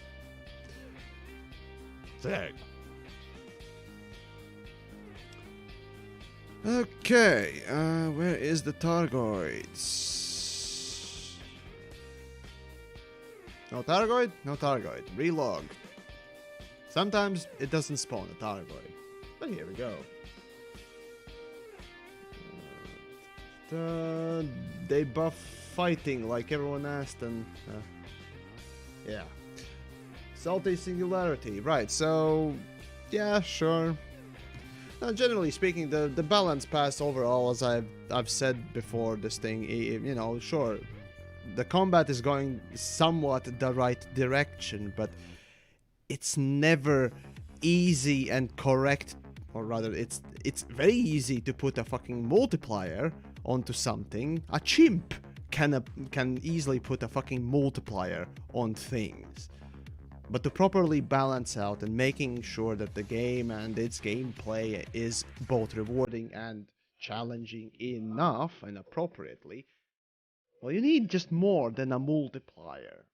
So there you go. Okay, where is the Targoids? No Targoid? No Targoid. Relog. Sometimes it doesn't spawn a Targoid. But here we go. They buff fighting like everyone asked, and yeah. Salty Singularity. Right, so yeah, sure. Generally speaking, the balance pass overall, as I've said before, this thing, you know, sure, the combat is going somewhat the right direction, but it's never easy and correct, or rather, it's very easy to put a fucking multiplier onto something. A chimp can easily put a fucking multiplier on things. But to properly balance out and making sure that the game and its gameplay is both rewarding and challenging enough and appropriately, well, you need just more than a multiplier.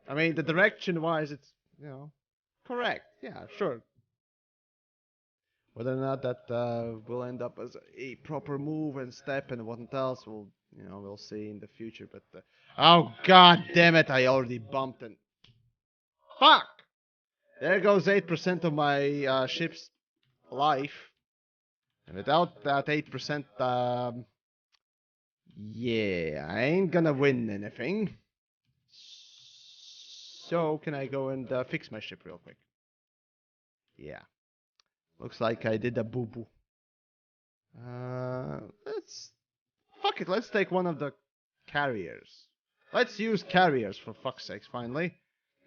I mean, the direction-wise, it's, you know, correct. Yeah, sure. Whether or not that will end up as a proper move and step and what else, well, you know, we'll see in the future. But oh god damn it! I already bumped and fuck. There goes 8% of my ship's life, and without that 8%, yeah, I ain't gonna win anything. So can I go and fix my ship real quick? Yeah. Looks like I did a boo-boo. Let's... Fuck it, let's take one of the carriers. Let's use carriers, for fuck's sakes, finally.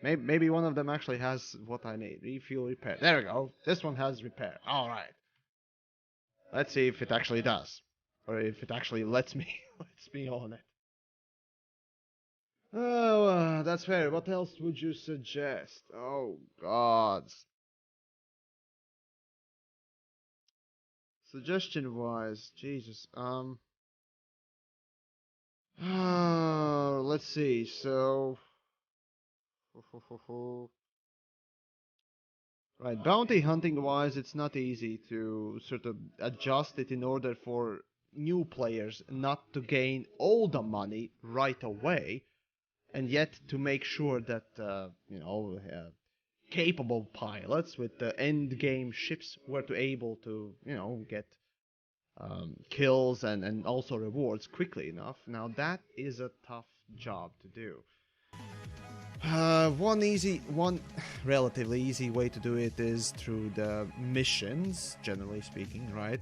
Maybe one of them actually has what I need. Refuel, repair. There we go. This one has repair. Alright. Let's see if it actually does. Or if it actually lets me, lets me on it. Oh, that's fair. What else would you suggest? Oh, God. Suggestion-wise, Jesus, let's see, so... Right, bounty hunting-wise, it's not easy to sort of adjust it in order for new players not to gain all the money right away, and yet to make sure that, you know, capable pilots with the end game ships were to able to, you know, get kills and also rewards quickly enough. Now that is a tough job to do. One relatively easy way to do it is through the missions, generally speaking, right?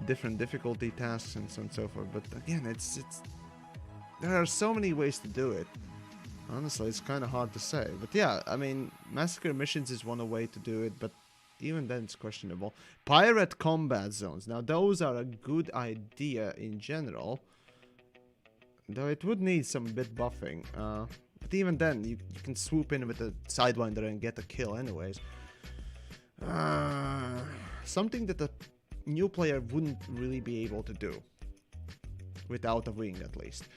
Different difficulty tasks and so on and so forth. But again, it's there are so many ways to do it. Honestly, it's kind of hard to say. But yeah, I mean, massacre missions is one way to do it, but even then it's questionable. Pirate combat zones. Now, those are a good idea in general, though it would need some bit buffing. But even then, you can swoop in with a Sidewinder and get a kill anyways. Something that a new player wouldn't really be able to do. Without a wing, at least.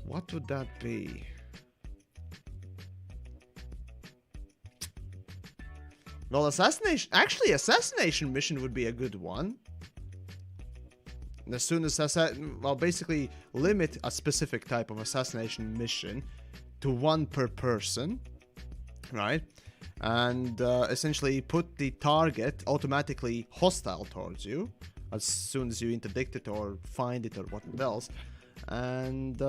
What would that be? Well, assassination mission would be a good one. As soon as basically limit a specific type of assassination mission to one per person, right? And essentially put the target automatically hostile towards you as soon as you interdict it or find it or what else, and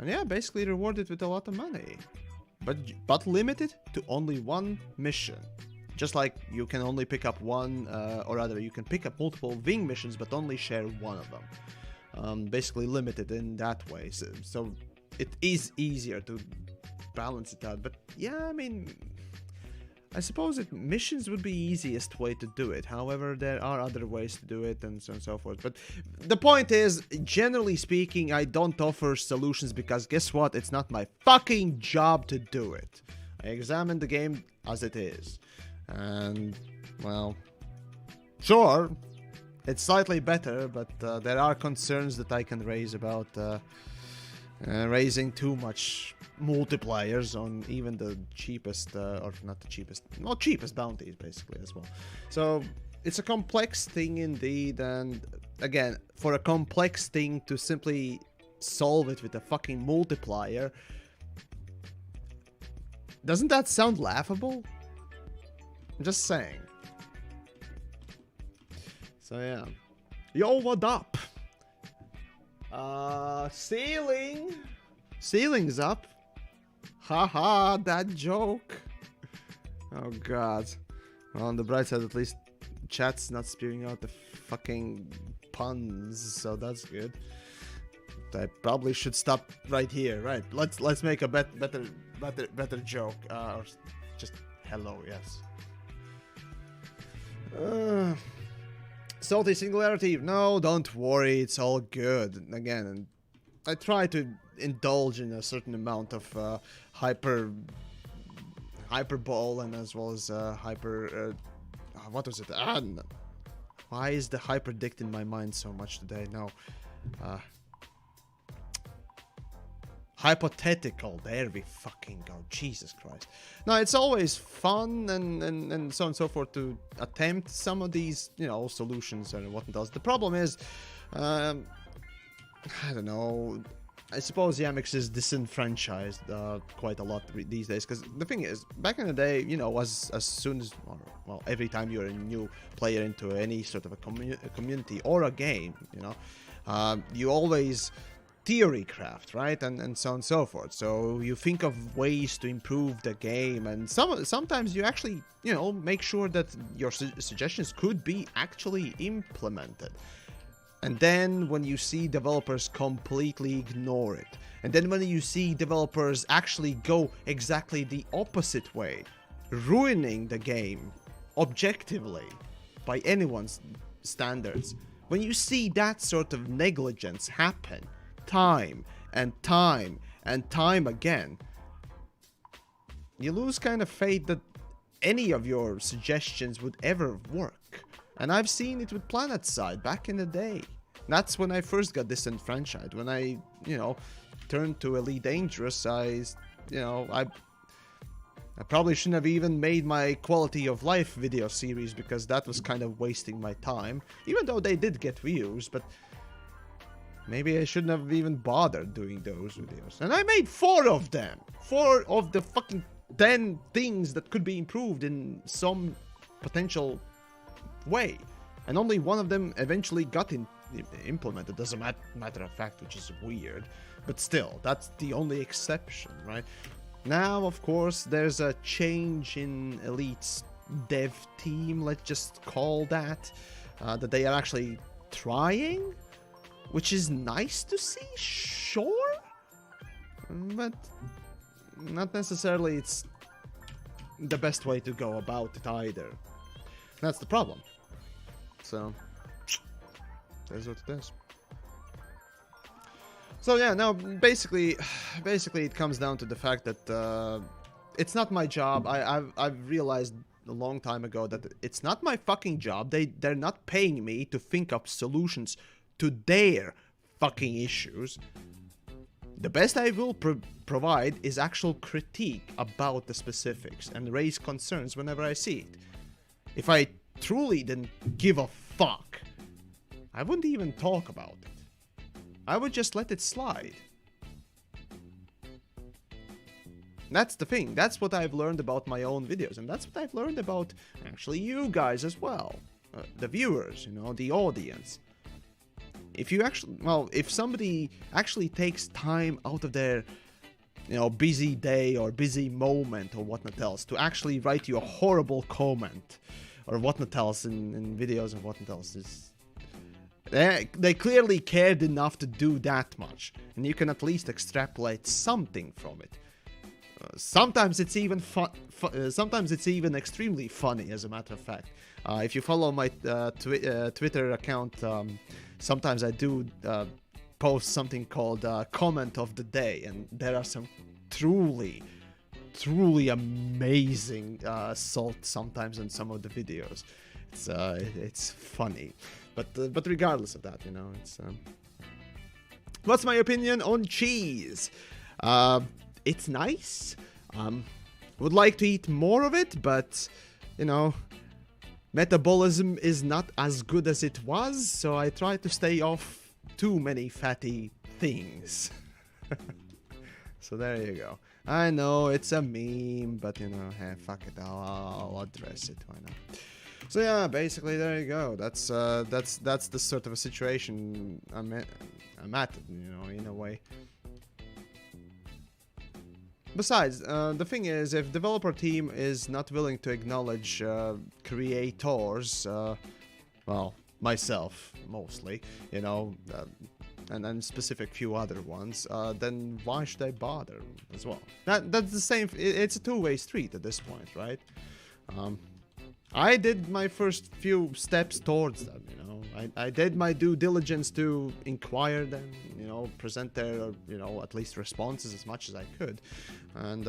yeah, basically reward it with a lot of money. But limited to only one mission. Just like you can only pick up one, or rather you can pick up multiple wing missions, but only share one of them. Basically limited in that way. So it is easier to balance it out. But yeah, I mean, I suppose missions would be easiest way to do it. However, there are other ways to do it and so on and so forth. But the point is, generally speaking, I don't offer solutions because guess what? It's not my fucking job to do it. I examine the game as it is. And, well, sure, it's slightly better, but there are concerns that I can raise about raising too much multipliers on even the cheapest, or not the cheapest, well, cheapest bounties basically as well. So it's a complex thing indeed, and again, for a complex thing to simply solve it with a fucking multiplier, doesn't that sound laughable? I'm just saying. So yeah. Yo, what up? Ceiling's up. Haha, that joke. Oh god. Well, on the bright side, at least chat's not spewing out the fucking puns, so that's good. I probably should stop right here. Right, let's make a better joke. Or just hello, yes. Salty singularity. No, don't worry, it's all good. Again, I try to indulge in a certain amount of hyperbole and as well as what was it? No. Why is the hyperdict in my mind so much today? No. hypothetical. There we fucking go. Jesus Christ. Now, it's always fun and so on and so forth to attempt some of these, you know, solutions and what else. The problem is, I don't know. I suppose Yamix is disenfranchised quite a lot these days, because the thing is, back in the day, you know, as soon as, well, every time you're a new player into any sort of a community or a game, you know, you always theory craft, right, and so on and so forth. So you think of ways to improve the game, and sometimes you actually, you know, make sure that your suggestions could be actually implemented. And then when you see developers completely ignore it, and then when you see developers actually go exactly the opposite way, ruining the game objectively by anyone's standards, when you see that sort of negligence happen time and time and time again, you lose kind of faith that any of your suggestions would ever work. And I've seen it with PlanetSide back in the day. That's when I first got disenfranchised. When I, you know, turned to Elite Dangerous, I probably shouldn't have even made my quality of life video series, because that was kind of wasting my time. Even though they did get views, but maybe I shouldn't have even bothered doing those videos. And I made 4 of them. 4 of the fucking 10 things that could be improved in some potential way, and only one of them eventually got implemented, as a matter of fact, which is weird, but still, that's the only exception, right? Now, of course, there's a change in Elite's dev team, let's just call that they are actually trying, which is nice to see, sure, but not necessarily it's the best way to go about it either. That's the problem. So, that's what it is. So yeah, no, basically it comes down to the fact that it's not my job. I've realized a long time ago that it's not my fucking job. They're not paying me to think up solutions to their fucking issues. The best I will provide is actual critique about the specifics and raise concerns whenever I see it. If I truly didn't give a fuck, I wouldn't even talk about it. I would just let it slide. That's the thing. That's what I've learned about my own videos, and that's what I've learned about actually you guys as well. The viewers, you know, the audience. If you actually, well, if somebody actually takes time out of their, you know, busy day or busy moment or whatnot else to actually write you a horrible comment or whatnot else in videos and whatnot else, is they clearly cared enough to do that much, and you can at least extrapolate something from it. Sometimes it's even sometimes it's even extremely funny, as a matter of fact. If you follow my Twitter account, sometimes I do post something called comment of the day, and there are some truly amazing salt sometimes in some of the videos. It's funny, but regardless of that, you know, it's what's my opinion on cheese? It's nice. Would like to eat more of it, but you know, metabolism is not as good as it was, so I try to stay off too many fatty things. So there you go. I know it's a meme, but you know, hey, fuck it, I'll address it. Why not? So yeah, basically there you go. That's the sort of a situation I'm at, you know, in a way. Besides, the thing is, if developer team is not willing to acknowledge creators, well, myself mostly, you know, and then specific few other ones, then why should I bother as well? That's the same. It's a two-way street at this point, right? I did my first few steps towards them, you know. I did my due diligence to inquire them, you know, present their, you know, at least responses as much as I could, and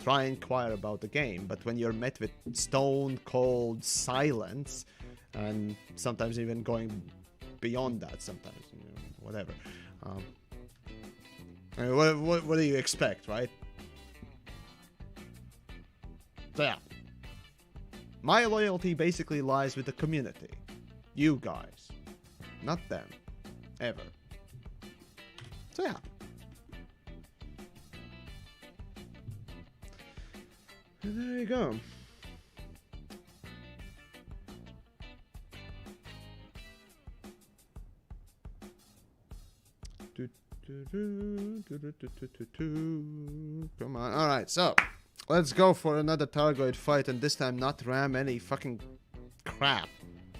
try and inquire about the game. But when you're met with stone cold silence, and sometimes even going beyond that, sometimes, you know, whatever, I mean, what do you expect, right? So yeah. My loyalty basically lies with the community. You guys. Not them. Ever. So yeah. And there you go. Come on. Alright, so let's go for another Targoid fight, and this time not ram any fucking crap.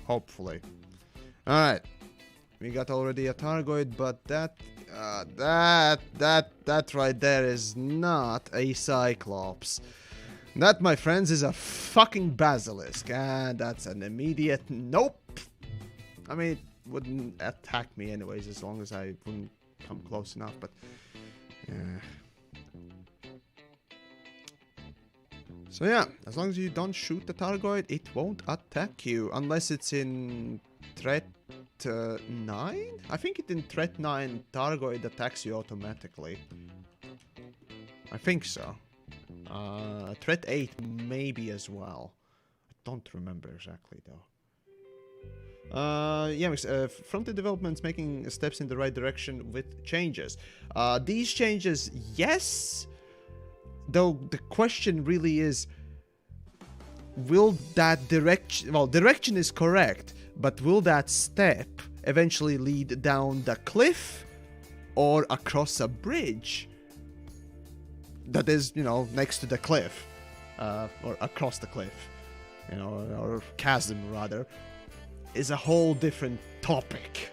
Hopefully. Alright. We got already a Targoid, but that right there is not a Cyclops. That, my friends, is a fucking Basilisk, and that's an immediate nope. I mean, it wouldn't attack me anyways, as long as I wouldn't come close enough, but so yeah, as long as you don't shoot the Targoid, it won't attack you, unless it's in threat 9? I think it in threat 9, Targoid attacks you automatically. I think so. Threat 8 maybe as well. I don't remember exactly though. Yeah, front-end development's making steps in the right direction with changes. These changes, yes, though the question really is, will that direction, well, direction is correct, but will that step eventually lead down the cliff or across a bridge that is, you know, next to the cliff, or across the cliff, you know, or chasm rather, is a whole different topic.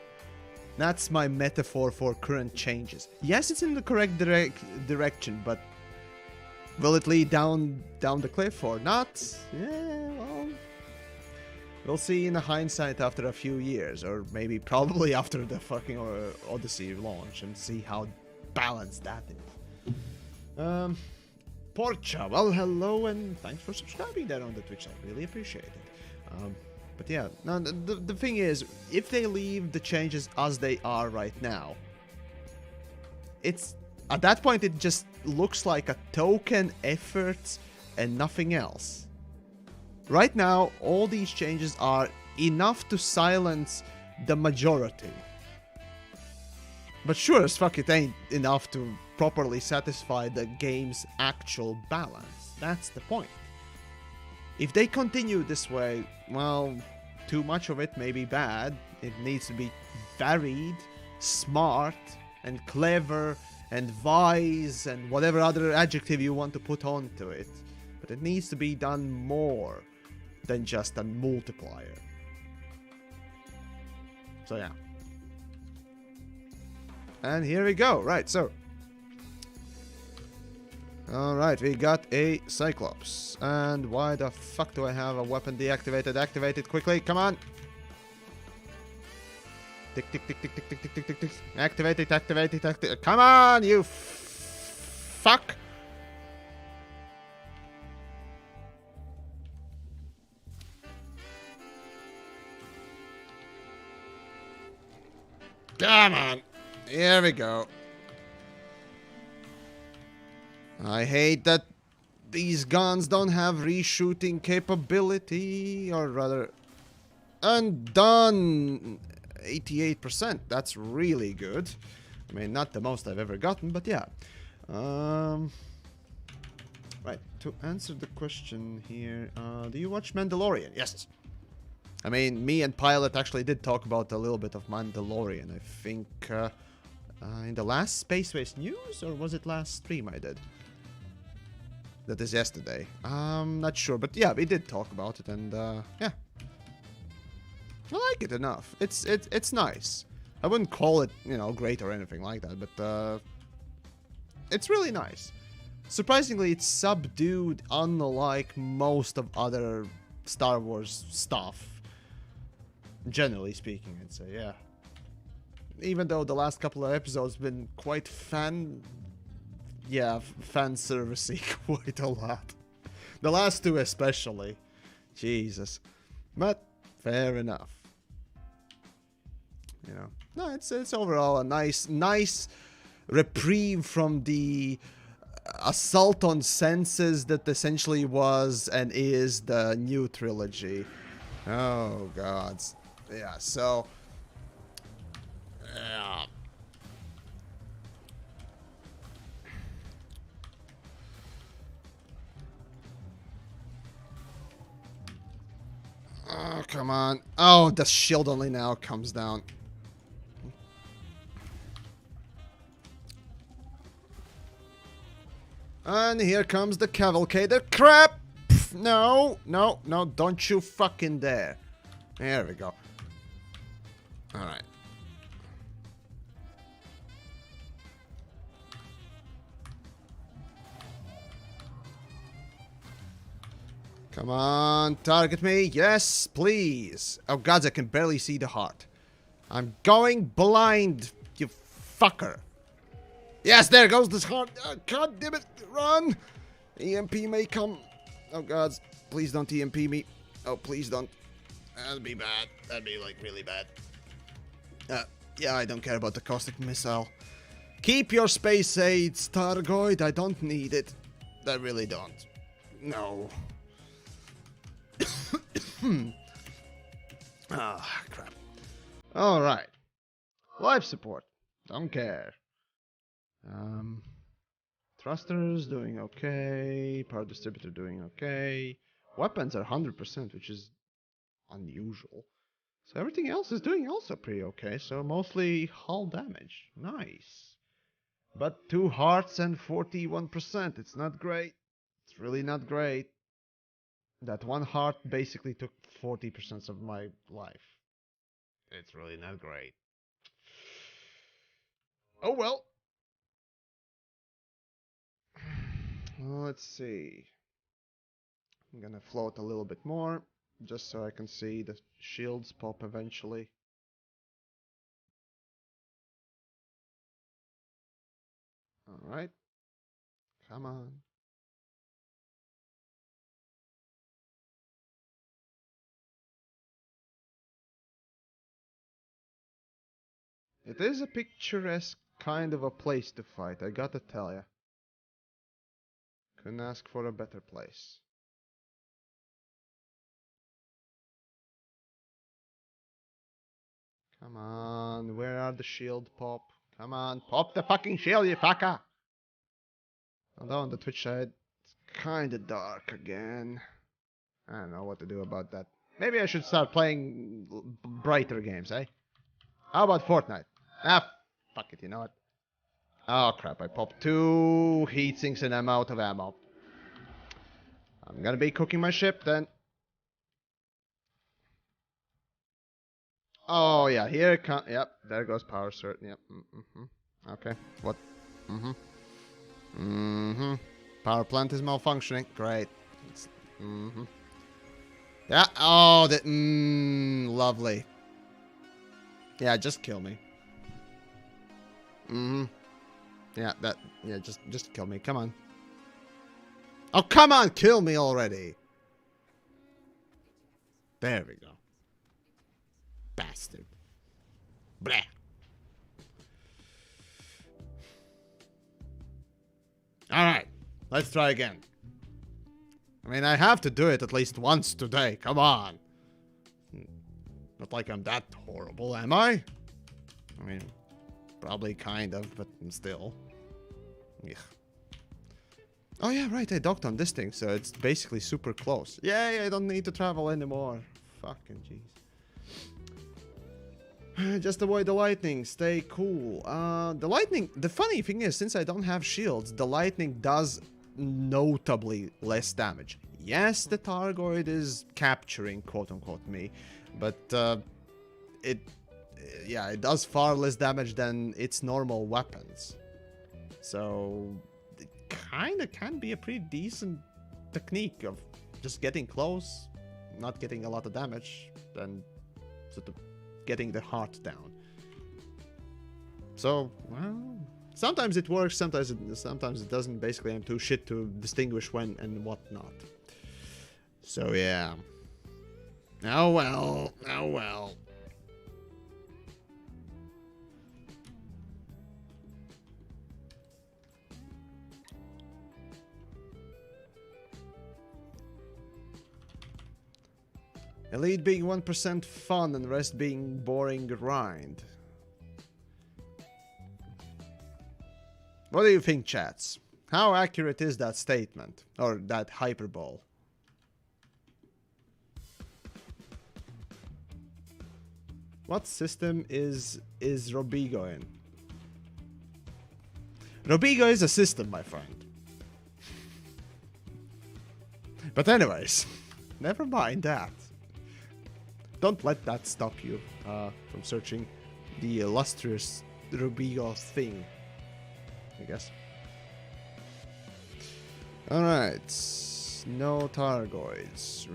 That's my metaphor for current changes. Yes, it's in the correct direction, but will it lead down the cliff or not? Yeah, well, we'll see in hindsight after a few years, or maybe probably after the fucking Odyssey launch, and see how balanced that is. Porcha, well, hello, and thanks for subscribing there on the Twitch side. Really appreciate it. But yeah, now the thing is, if they leave the changes as they are right now, it's at that point it just looks like a token effort and nothing else. Right now, all these changes are enough to silence the majority. But sure as fuck it ain't enough to properly satisfy the game's actual balance. That's the point. If they continue this way, well, too much of it may be bad. It needs to be varied, smart, and clever, and wise, and whatever other adjective you want to put onto it. But it needs to be done more than just a multiplier. So yeah. And here we go. Right, so. Alright, we got a Cyclops. And why the fuck do I have a weapon deactivated? Activate it quickly, come on! Tick, tick, tick, tick, tick, tick, tick, tick, tick, tick. Activate it, activate it, activate it. Come on, you fuck! Come on! Here we go. I hate that these guns don't have reshooting capability, or rather, undone 88%. That's really good. I mean, not the most I've ever gotten, but yeah. Right, to answer the question here, do you watch Mandalorian? Yes. I mean, me and Pilot actually did talk about a little bit of Mandalorian, I think, in the last Space Race News, or was it last stream I did? That is yesterday. I'm not sure, but yeah, we did talk about it, and yeah, I like it enough. It's nice. I wouldn't call it, you know, great or anything like that, but it's really nice. Surprisingly, it's subdued, unlike most of other Star Wars stuff. Generally speaking, I'd say, yeah. Even though the last couple of episodes been quite fan servicey quite a lot. The last two especially. Jesus. But fair enough. You know. No, it's overall a nice reprieve from the assault on senses that essentially was and is the new trilogy. Oh, God. Yeah, so... Yeah. Oh, come on. Oh, the shield only now comes down. And here comes the cavalcade. Crap! Pff, no, no, no, don't you fucking dare. There we go. Alright. Come on, target me. Yes, please. Oh, God, I can barely see the heart. I'm going blind, you fucker. Yes, there goes this heart. Oh, God damn it. Run. EMP may come. Oh, God. Please don't EMP me. Oh, please don't. That'd be bad. That'd be, like, really bad. Yeah, I don't care about the caustic missile. Keep your space aids, Targoid. I don't need it. I really don't. No. Ah, crap. Alright. Life support. Don't care. Thrusters doing okay. Power distributor doing okay. Weapons are 100%, which is unusual. So everything else is doing also pretty okay. So mostly hull damage. Nice. But 2 hearts and 41%. It's not great. It's really not great. That 1 heart basically took 40% of my life. It's really not great. Oh well. Let's see. I'm gonna float a little bit more, just so I can see the shields pop eventually. Alright. Come on. It is a picturesque kind of a place to fight, I gotta tell ya. Couldn't ask for a better place. Come on, where are the shield pop? Come on, pop the fucking shield, you fucker! Although on the Twitch side, it's kinda dark again. I don't know what to do about that. Maybe I should start playing brighter games, eh? How about Fortnite? Ah, fuck it, you know what? Oh crap, I popped 2 heat sinks and I'm out of ammo. I'm gonna be cooking my ship then. Oh yeah, here it comes. Yep, there goes power cert. Yep. Okay. What? Power plant is malfunctioning. Great. Yeah. Oh, that. Lovely. Yeah, just kill me. Yeah, that. Yeah, just kill me. Come on. Oh, come on, kill me already. There we go. Bastard. Blah. Alright, let's try again. I mean, I have to do it at least once today. Come on. Not like I'm that horrible, am I? I mean, probably kind of, but still. Ugh. Oh yeah, right, I docked on this thing, so it's basically super close. Yay, I don't need to travel anymore. Fucking jeez. Just avoid the lightning, stay cool. The lightning, the funny thing is, since I don't have shields, the lightning does notably less damage. Yes, the Targoid is capturing, quote-unquote, me, but it does far less damage than its normal weapons. So, it kinda can be a pretty decent technique of just getting close, not getting a lot of damage, and sort of getting the heart down. So, well, sometimes it works, sometimes it doesn't. Basically, I'm too shit to distinguish when and what not. So, yeah. Oh well, oh well. Elite being 1% fun and the rest being boring grind. What do you think, chats? How accurate is that statement? Or that hyperbole? What system is Robigo in? Robigo is a system, my friend. But anyways, never mind that. Don't let that stop you from searching the illustrious Robigo thing, I guess. Alright. No Targoids.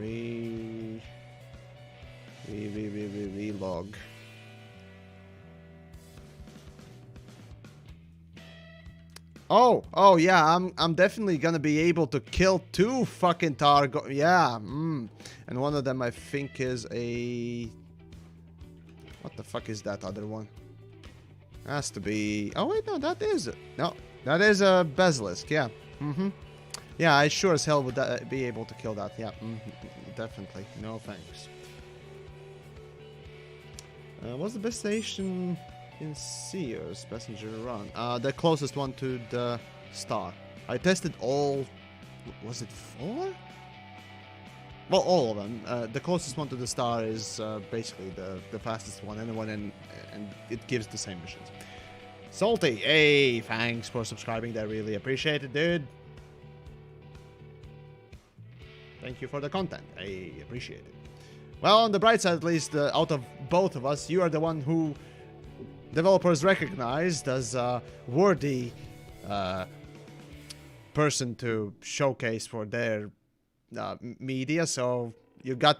Relog. Oh yeah, I'm definitely gonna be able to kill 2 fucking Targo. Yeah, and one of them I think is a... What the fuck is that other one? Has to be... Oh wait, no, that is... No, that is a Basilisk, yeah. Yeah, I sure as hell would be able to kill that, yeah. Definitely, no thanks. What's the best station in Sears passenger run? The closest one to the star. I tested all... Was it 4? Well, all of them. The closest one to the star is basically the fastest one, and it gives the same missions. Salty, hey, thanks for subscribing. I really appreciate it, dude. Thank you for the content. I appreciate it. Well, on the bright side, at least, out of both of us, you are the one who developers recognized as a worthy person to showcase for their media, so you got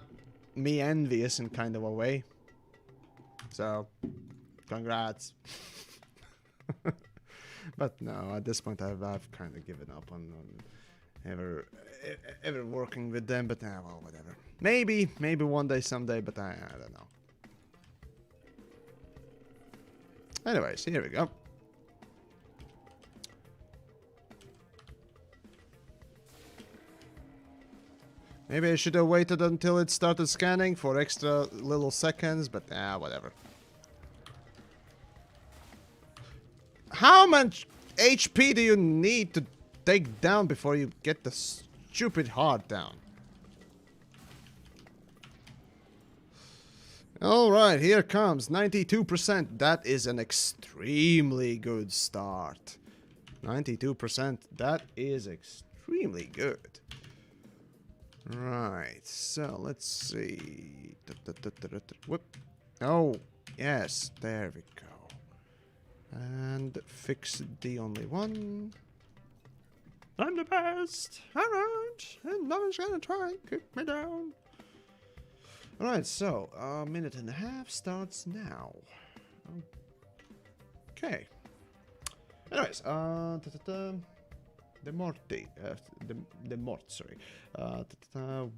me envious in kind of a way. So, congrats. But no, at this point I've kind of given up on ever working with them, but well, whatever. Maybe one day, someday, but I don't know. Anyways, here we go. Maybe I should have waited until it started scanning for extra little seconds, but whatever. How much HP do you need to take down before you get the stupid heart down? Alright, here comes 92%. That is an extremely good start. 92%. That is extremely good. Right, so let's see. Whoop. Oh, yes, there we go. And fix the only one. I'm the best. Alright, and no one's gonna try and kick me down. Alright, so, a minute and a half starts now. Okay. Anyways, the Mort, sorry.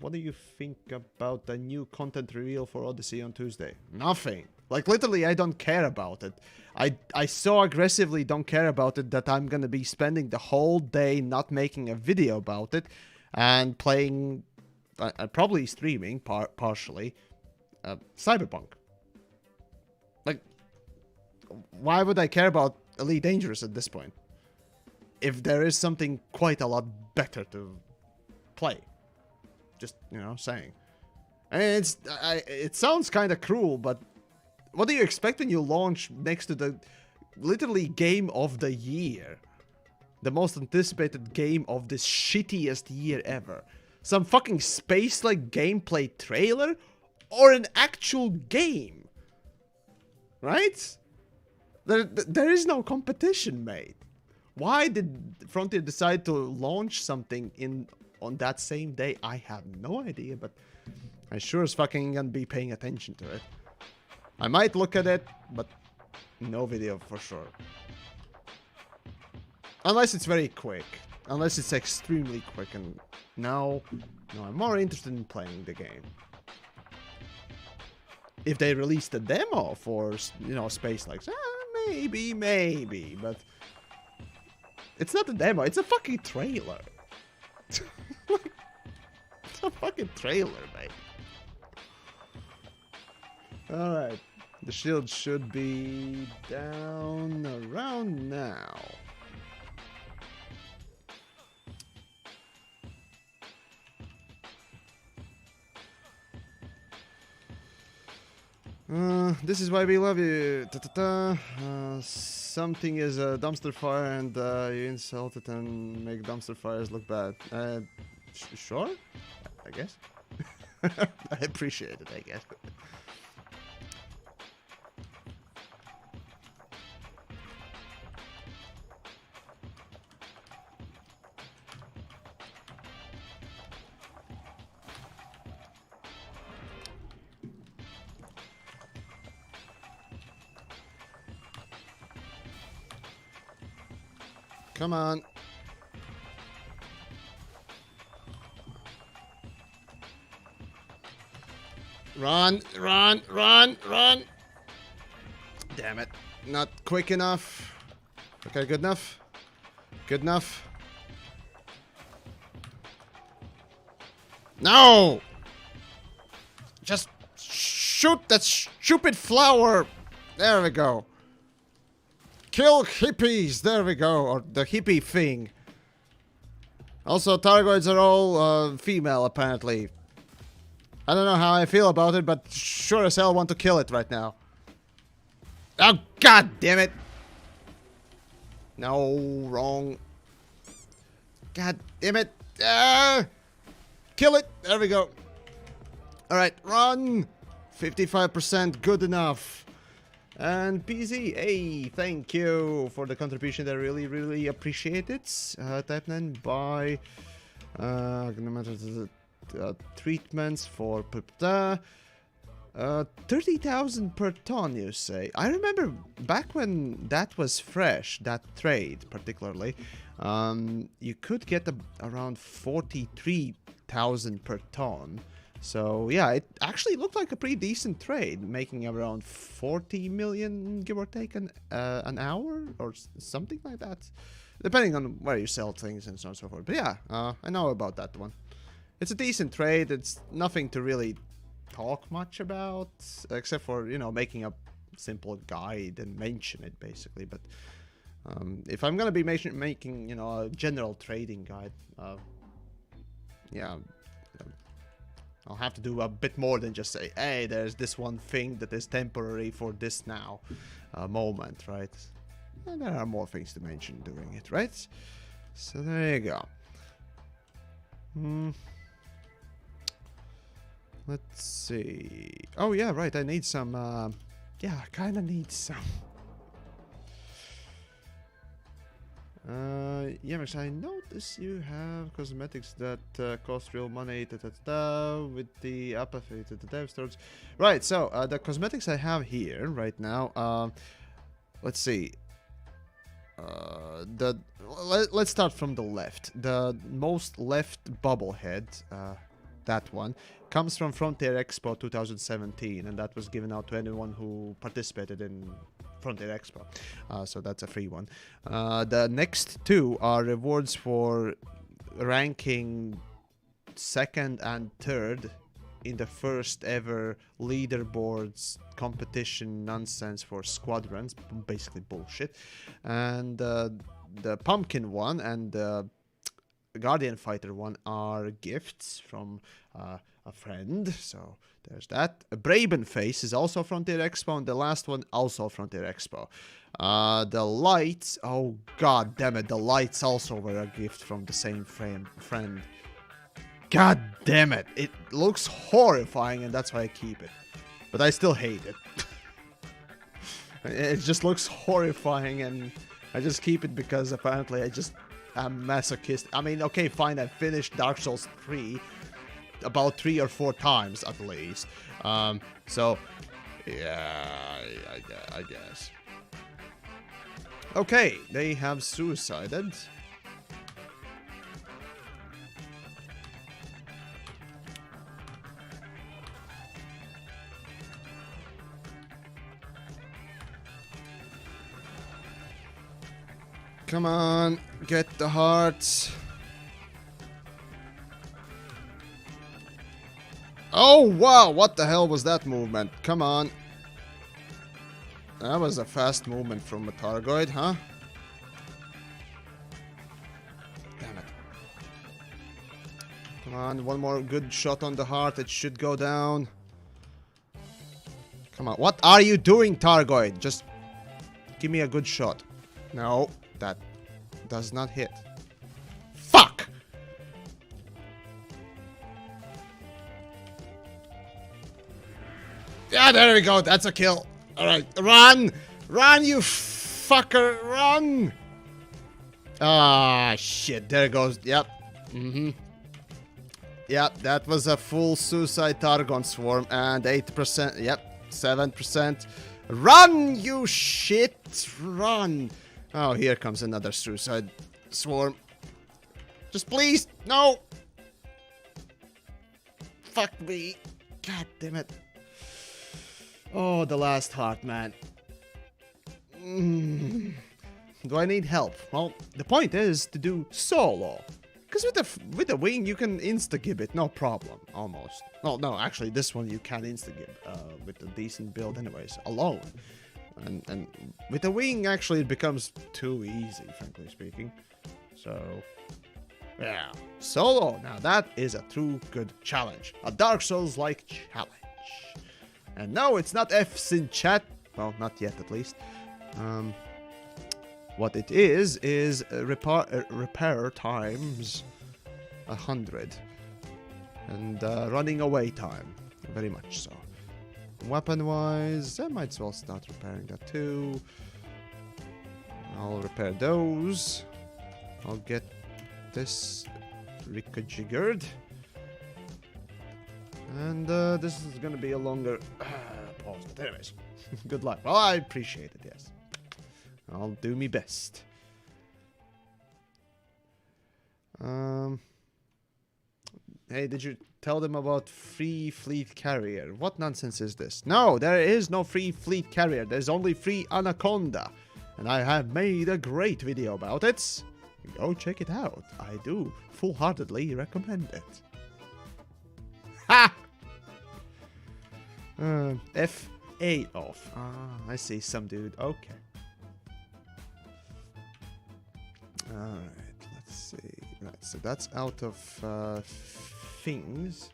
What do you think about the new content reveal for Odyssey on Tuesday? Nothing. Like, literally, I don't care about it. I so aggressively don't care about it that I'm gonna be spending the whole day not making a video about it and playing... probably streaming, partially, Cyberpunk. Like, why would I care about Elite Dangerous at this point? If there is something quite a lot better to play. Just, you know, saying. And it sounds kind of cruel, but what do you expect when you launch next to the literally game of the year? The most anticipated game of this shittiest year ever. Some fucking space-like gameplay trailer? Or an actual game? Right? There is no competition, mate. Why did Frontier decide to launch something on that same day? I have no idea, but I sure as fucking gonna be paying attention to it. I might look at it, but no video for sure. Unless it's very quick. Unless it's extremely quick, and no, I'm more interested in playing the game. If they released a demo for, you know, Space Likes, maybe, but it's not a demo, it's a fucking trailer. It's a fucking trailer, mate. Alright. The shield should be down around now. This is why we love you. Something is a dumpster fire and you insult it and make dumpster fires look bad. Sure? I guess. I appreciate it, I guess. Come on. Run, run, run, run. Damn it. Not quick enough. Okay, good enough. Good enough. No! Just shoot that stupid flower. There we go. Kill hippies! There we go. Or the hippie thing. Also, Targoids are all female, apparently. I don't know how I feel about it, but sure as hell want to kill it right now. Oh, god damn it! No, wrong. God damn it! Kill it! There we go. Alright, run! 55%, good enough. And PZ, hey, thank you for the contribution. I really, really appreciate it. Type 9 by treatments for 30,000 per ton, you say. I remember back when that was fresh, that trade particularly, you could get around 43,000 per ton. So yeah, it actually looked like a pretty decent trade, making around 40 million, give or take, an hour or something like that, depending on where you sell things and so on and so forth. But yeah, I know about that one. It's a decent trade. It's nothing to really talk much about, except for, you know, making a simple guide and mention it basically. But if I'm gonna be making, you know, a general trading guide, yeah. I'll have to do a bit more than just say, hey, there's this one thing that is temporary for this now moment, right? And there are more things to mention doing it, right? So there you go. Let's see. Oh, yeah, right. I need some, yeah, I kind of need some. Yeah, Max, I notice you have cosmetics that cost real money with the apathy to the dev stores. Right, so the cosmetics I have here right now, let's see. Let's start from the left. The most left bubblehead, that one, comes from Frontier Expo 2017, and that was given out to anyone who participated in Frontier Expo, so that's a free one. The next two are rewards for ranking 2nd and 3rd in the first ever leaderboards competition nonsense for squadrons, basically bullshit. And the pumpkin one and the Guardian Fighter one are gifts from a friend, so there's that. A Braben Face is also Frontier Expo, and the last one also Frontier Expo. The lights, oh god damn it, the lights also were a gift from the same friend. God damn it, it looks horrifying, and that's why I keep it. But I still hate it. It just looks horrifying, and I just keep it because apparently I'm masochist. I mean, okay, fine, I finished Dark Souls 3 about 3 or 4 times at least. So, yeah, I guess. Okay, they have suicided. Come on, get the hearts. Oh, wow, what the hell was that movement? Come on. That was a fast movement from a Targoid, huh? Damn it. Come on, one more good shot on the heart. It should go down. Come on. What are you doing, Targoid? Just give me a good shot. No, that does not hit. Fuck! Yeah, there we go. That's a kill. Alright, run! Run, you fucker! Run! Ah, shit. There it goes. Yep. Yep, that was a full suicide Targon swarm. And 8%. Yep, 7%. Run, you shit! Run! Oh, here comes another suicide swarm. Just please, no! Fuck me. God damn it. Oh, the last heart, man. Do I need help? Well, the point is to do solo. Because with the wing, you can insta-gib it, no problem, almost. Well, no, actually, this one you can insta-gib with a decent build anyways, alone. And with the wing, actually, it becomes too easy, frankly speaking. So, yeah. Solo, now that is a true good challenge. A Dark Souls-like challenge. And no, it's not F's in chat. Well, not yet, at least. What it is repair times 100. And running away time. Very much so. Weapon-wise, I might as well start repairing that too. I'll repair those. I'll get this rejiggered. And this is gonna be a longer pause. But anyways, good luck. Well, I appreciate it, yes. I'll do me best. Hey, did you tell them about free fleet carrier? What nonsense is this? No, there is no free fleet carrier. There's only free Anaconda. And I have made a great video about it. Go check it out. I do full-heartedly recommend it. Ha! F8 off. Ah, I see some dude. Okay. Alright, let's see. Right, so that's out of things.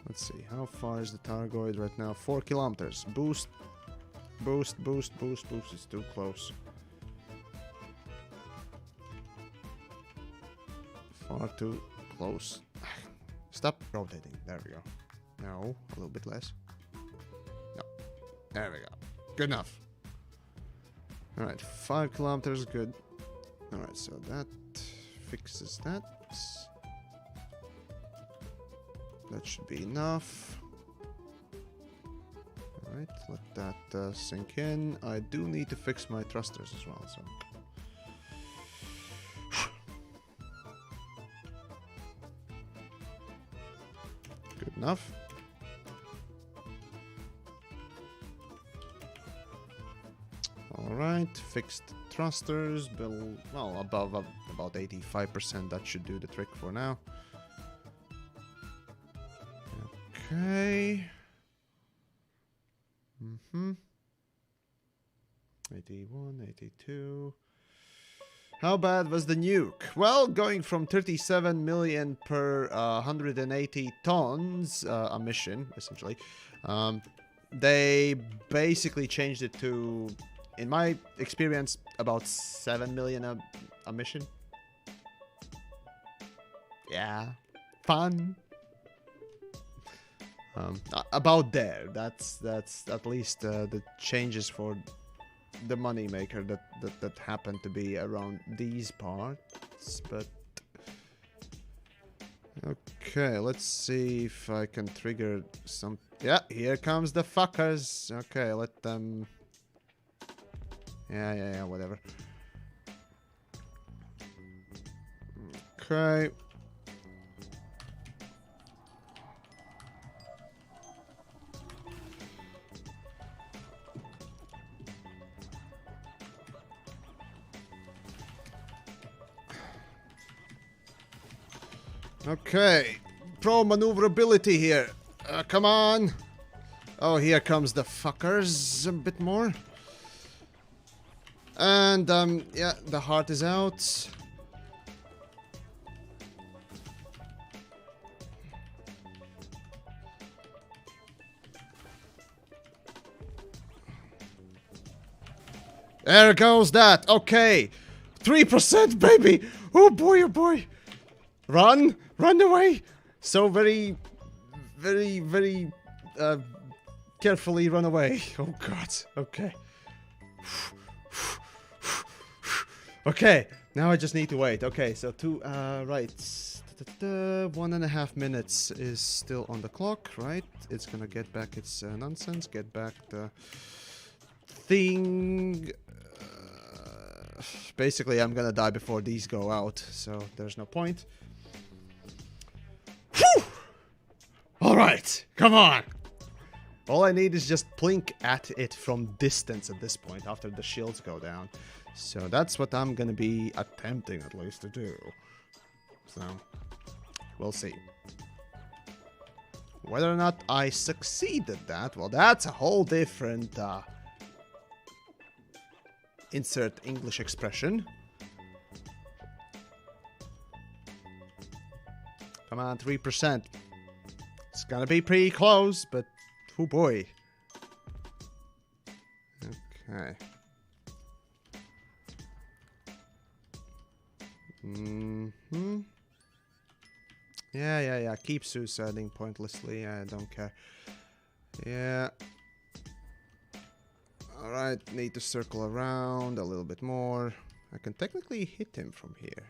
Let's see. How far is the Targoid right now? 4 kilometers. Boost. Boost, boost, boost, boost. It's too close. Far too close. Stop rotating. There we go. No, a little bit less. No. There we go. Good enough. Alright, 5 kilometers, good. Alright, so that fixes that. That should be enough. Alright, let that sink in. I do need to fix my thrusters as well, so... Good enough. Alright, fixed thrusters, well, above about 85%, that should do the trick for now. Okay. 81, 82. How bad was the nuke? Well, going from 37 million per 180 tons emission, essentially, they basically changed it to, in my experience, about 7 million emission. Yeah, fun. About there. That's at least the changes for the moneymaker that happened to be around these parts. But okay, let's see if I can trigger some. Yeah, here comes the fuckers. Okay, let them. Yeah, whatever. Okay. Okay, pro maneuverability here. Come on. Oh, here comes the fuckers a bit more. And, yeah, the heart is out. There goes that. Okay. 3%, baby. Oh boy, oh boy. Run. Run away. So very, carefully run away. Oh god. Okay. Okay. Now I just need to wait. Okay, so right. 1.5 minutes is still on the clock, right? It's gonna get back its nonsense. Get back the thing. Basically, I'm gonna die before these go out, so there's no point. Whew! Alright, come on! All I need is just blink at it from distance at this point, after the shields go down. So that's what I'm gonna be attempting, at least, to do. So, we'll see. Whether or not I succeed at that, well, that's a whole different, insert English expression. Come on, 3%. It's gonna be pretty close, but oh boy. Okay. Yeah. Keep suiciding pointlessly. I don't care. Yeah. Alright, need to circle around a little bit more. I can technically hit him from here.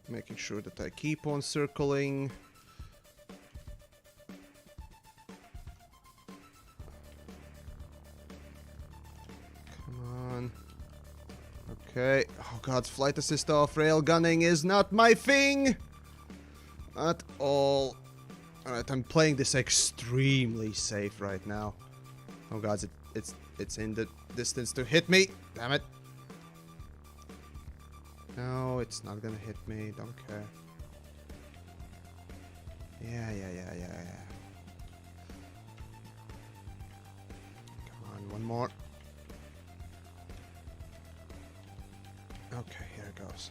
Making sure that I keep on circling. Come on. Okay. Oh god, flight assist off. Railgunning is not my thing! At all. Alright, I'm playing this extremely safe right now. Oh god, it's in the distance to hit me. Damn it. No, it's not gonna hit me. Don't care. Yeah. Come on, one more. Okay, here it goes.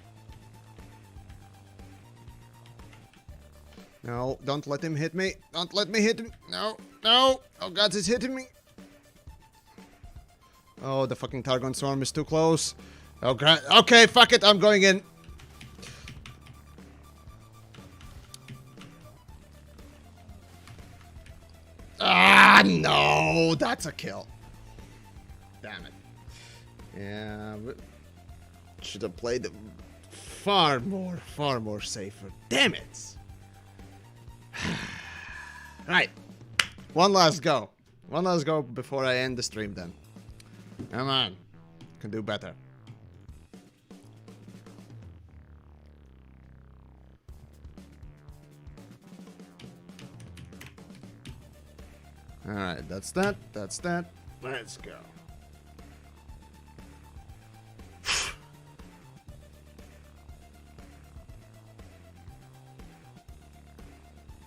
No, don't let him hit me. Don't let me hit him. No. Oh god, it's hitting me. Oh, the fucking Targon Swarm is too close. Oh god. Okay, fuck it. I'm going in. Ah, no. That's a kill. Damn it. Yeah, but should have played it far more safer. Damn it. Right. One last go. One last go before I end the stream then. Come on. Can do better. Alright, that's that. That's that. Let's go.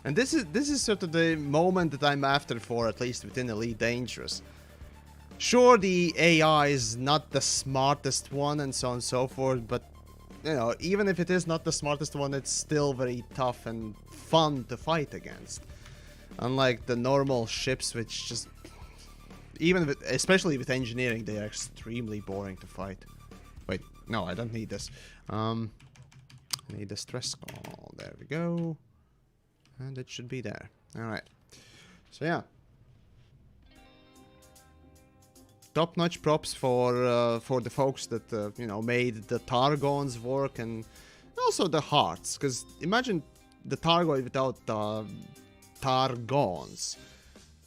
And this is sort of the moment that I'm after for, at least within Elite Dangerous. Sure, the AI is not the smartest one and so on and so forth, but, you know, even if it is not the smartest one, it's still very tough and fun to fight against. Unlike the normal ships, which just, even with, especially with engineering, they are extremely boring to fight. Wait, no, I don't need this. I need a stress call. There we go. And it should be there. Alright. So yeah. Top-notch props for the folks that, you know, made the Targons work, and also the hearts. Because imagine the Targon without Targons.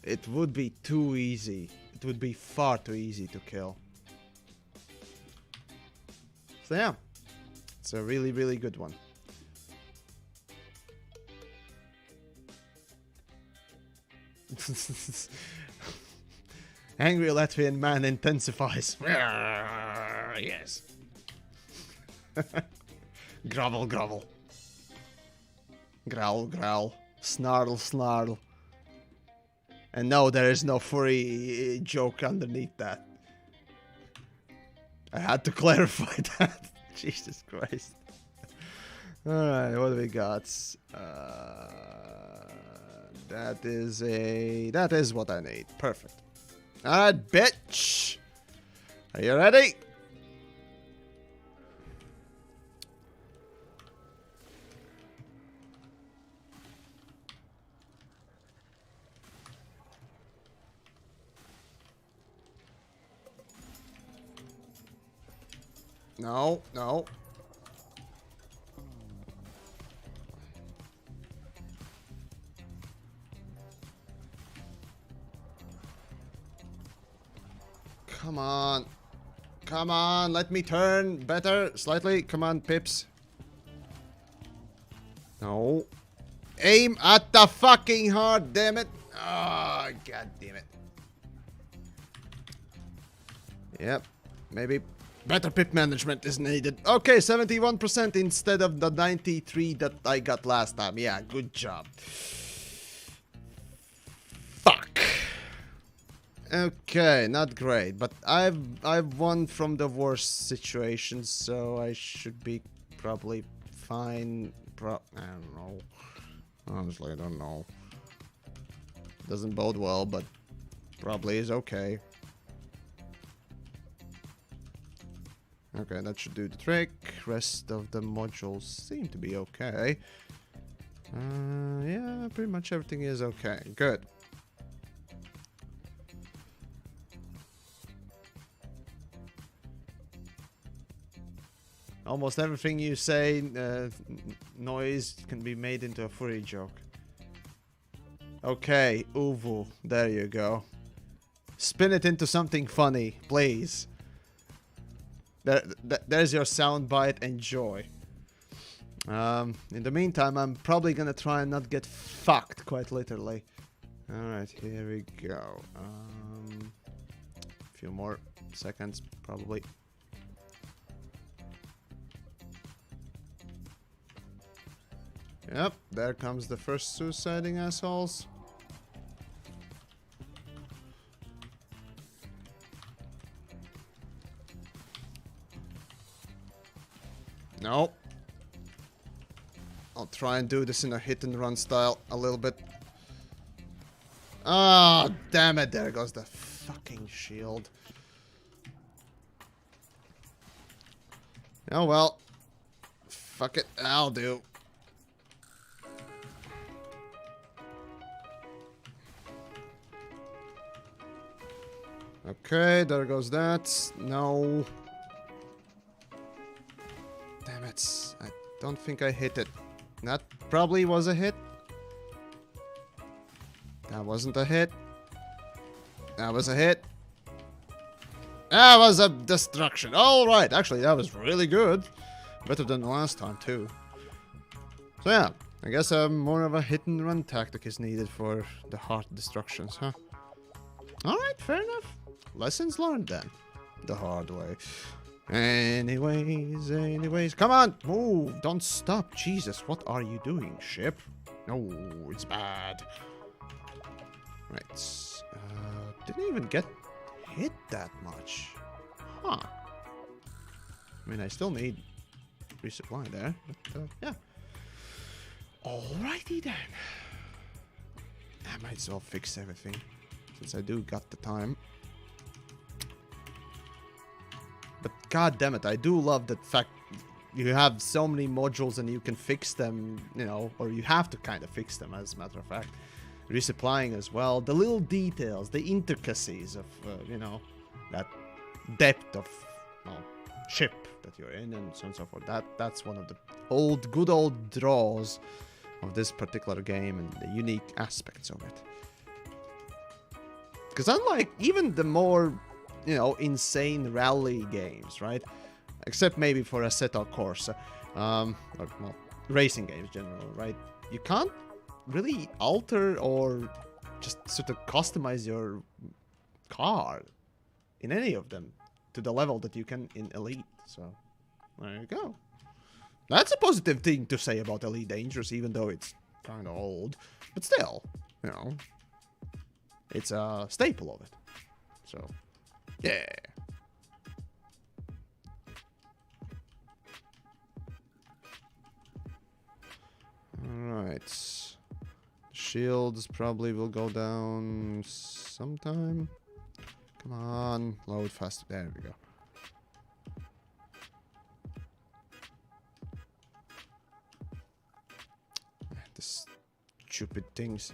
It would be too easy. It would be far too easy to kill. So yeah. It's a really, really good one. Angry Latvian man intensifies. Yes. Grovel, grovel. Growl, growl. Snarl, snarl. And no, there is no furry joke underneath that. I had to clarify that. Jesus Christ. Alright, what do we got? That is what I need. Perfect. Alright, bitch. Are you ready? No, no. Come on. Come on, let me turn better, slightly. Come on, pips. No. Aim at the fucking heart, damn it. Oh, god damn it. Yep, maybe better pip management is needed. Okay, 71% instead of the 93 that I got last time. Yeah, good job. Fuck. Okay, not great, but I've won from the worst situations, so I should be probably fine. I don't know. Honestly, I don't know. Doesn't bode well, but probably is okay. Okay, that should do the trick. Rest of the modules seem to be okay. Yeah, pretty much everything is okay. Good. Almost everything you say, noise can be made into a furry joke. Okay, Uvu, there you go. Spin it into something funny, please. There's your soundbite. Enjoy. In the meantime, I'm probably gonna try and not get fucked, quite literally. Alright, here we go. A few more seconds, probably. Yep, there comes the first suiciding assholes. No. I'll try and do this in a hit and run style a little bit. Ah, oh, damn it. There goes the fucking shield. Oh well. Fuck it. I'll do. Okay, there goes that. No. Damn it. I don't think I hit it. That probably was a hit. That wasn't a hit. That was a hit. That was a destruction. Alright, actually that was really good. Better than the last time too. So yeah, I guess more of a hit and run tactic is needed for the heart destructions, huh? Alright, fair enough. Lessons learned then. The hard way. Anyways, come on, move, don't stop. Jesus, what are you doing, ship? No, it's bad. Right, didn't even get hit that much. Huh. I mean, I still need resupply there, but yeah. Alrighty then. I might as well fix everything, since I do got the time. But god damn it, I do love the fact you have so many modules and you can fix them, you know, or you have to kind of fix them, as a matter of fact. Resupplying as well. The little details, the intricacies of, you know, that depth of, well, ship that you're in and so on and so forth. That's one of the good old draws of this particular game and the unique aspects of it. Because unlike even the more, you know, insane rally games, right? Except maybe for Assetto Corsa, or, well, racing games in general, right? You can't really alter or just sort of customize your car in any of them to the level that you can in Elite. So there you go. That's a positive thing to say about Elite Dangerous, even though it's kind of old. But still, you know, it's a staple of it. So, yeah. Alright. Shields probably will go down sometime. Come on, load faster. There we go. The stupid things.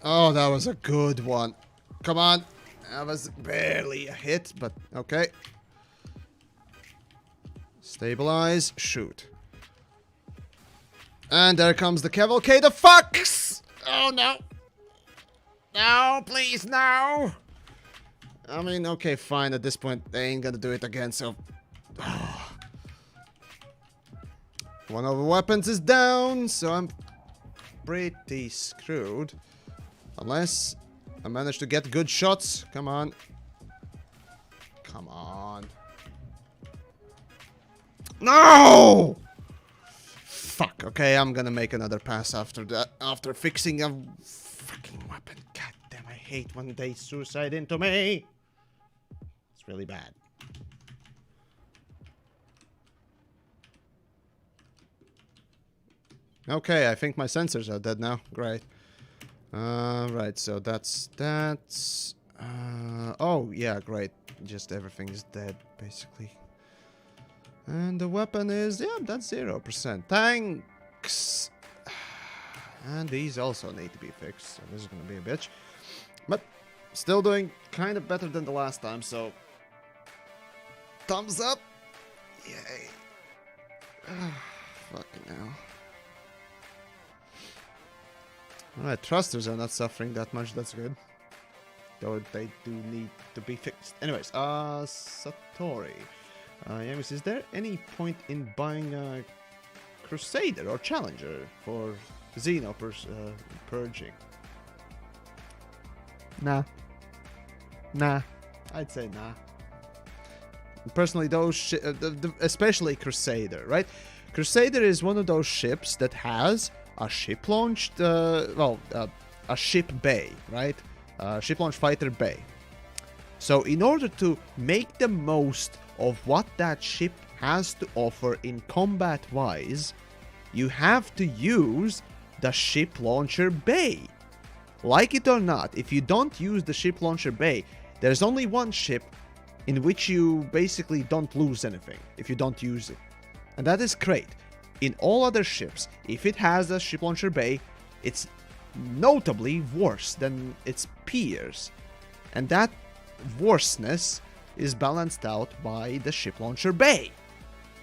Oh, that was a good one. Come on. That was barely a hit, but okay. Stabilize. Shoot. And there comes the cavalcade of fucks! Oh, no. No, please, no. I mean, okay, fine. At this point, they ain't gonna do it again, so... One of the weapons is down, so I'm pretty screwed. Unless I manage to get good shots. Come on. Come on. No! Fuck. Okay, I'm gonna make another pass after that. After fixing a fucking weapon. God damn, I hate when they suicide into me. It's really bad. Okay, I think my sensors are dead now. Great. Right, so that's... oh, yeah, great. Just everything is dead, basically. And the weapon is... yeah, that's 0%. Thanks! And these also need to be fixed, so this is gonna be a bitch. But, still doing kind of better than the last time, so... thumbs up! Yay. Fucking hell. Alright, thrusters are not suffering that much, that's good. Though they do need to be fixed. Anyways, Satori. Yamis, is there any point in buying a Crusader or Challenger for Xeno purging? Nah. Nah. I'd say nah. Personally, those especially Crusader, right? Crusader is one of those ships that has a ship-launched, a ship bay, right? Ship-launched fighter bay. So in order to make the most of what that ship has to offer in combat-wise, you have to use the ship launcher bay. Like it or not, if you don't use the ship launcher bay, there's only one ship in which you basically don't lose anything if you don't use it. And that is great. In all other ships, if it has a ship launcher bay, it's notably worse than its peers. And that worseness is balanced out by the ship launcher bay.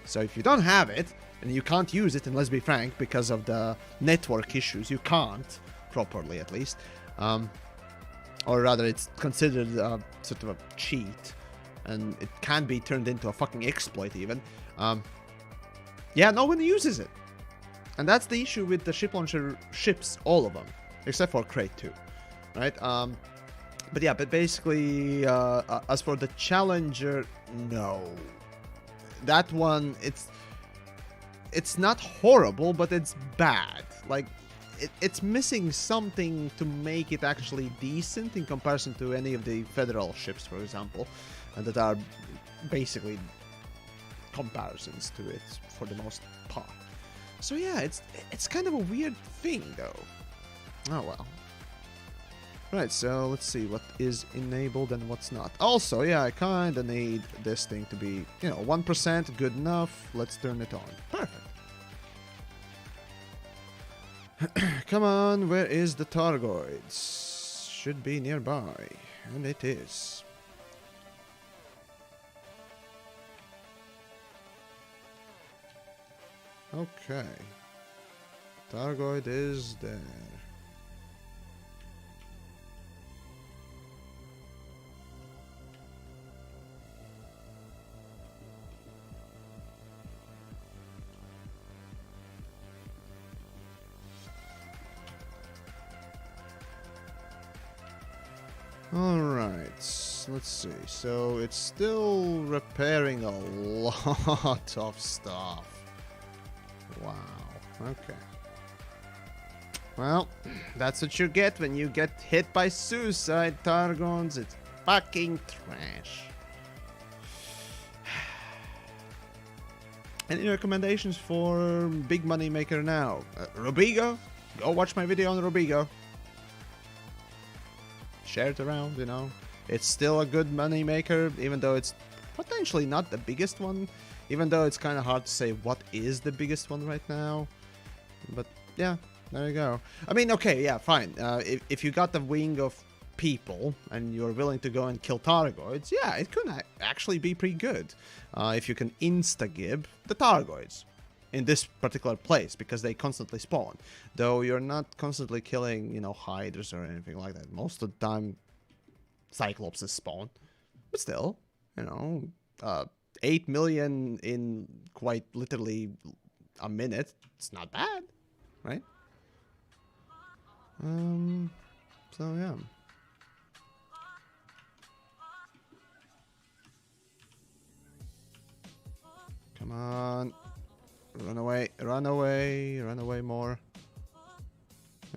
So if you don't have it, and you can't use it, and let's be frank, because of the network issues, you can't, properly at least, or rather it's considered sort of a cheat, and it can be turned into a fucking exploit even, yeah, no one uses it. And that's the issue with the ship launcher ships, all of them, except for Crate 2, right? But yeah, but basically, as for the Challenger, no. That one, it's not horrible, but it's bad. Like, it's missing something to make it actually decent in comparison to any of the Federal ships, for example, and that are basically comparisons to it for the most part. So yeah, it's kind of a weird thing, though. Oh well. Right, so let's see what is enabled and what's not. Also, yeah, I kind of need this thing to be, 1% good enough. Let's turn it on. Perfect. Come on, where is the Targoids? Should be nearby, and it is. Okay. Targoid is there. Alright, let's see. So it's still repairing a lot of stuff. Wow, okay. Well, that's what you get when you get hit by suicide Targons. It's fucking trash. Any recommendations for big money maker now? Rubigo? Go watch my video on Rubigo. Share it around, you know. It's still a good money maker, even though it's potentially not the biggest one. Even though it's kind of hard to say what is the biggest one right now. But yeah, there you go. I mean, okay, yeah, fine. If you got the wing of people and you're willing to go and kill Targoids, yeah, it could actually be pretty good. If you can insta-gib the Targoids in this particular place, because they constantly spawn. Though you're not constantly killing, you know, hydras or anything like that. Most of the time, Cyclopses spawn. But still, you know, 8 million in quite literally a minute. It's not bad, right? So yeah. Come on. Run away, run away, run away more.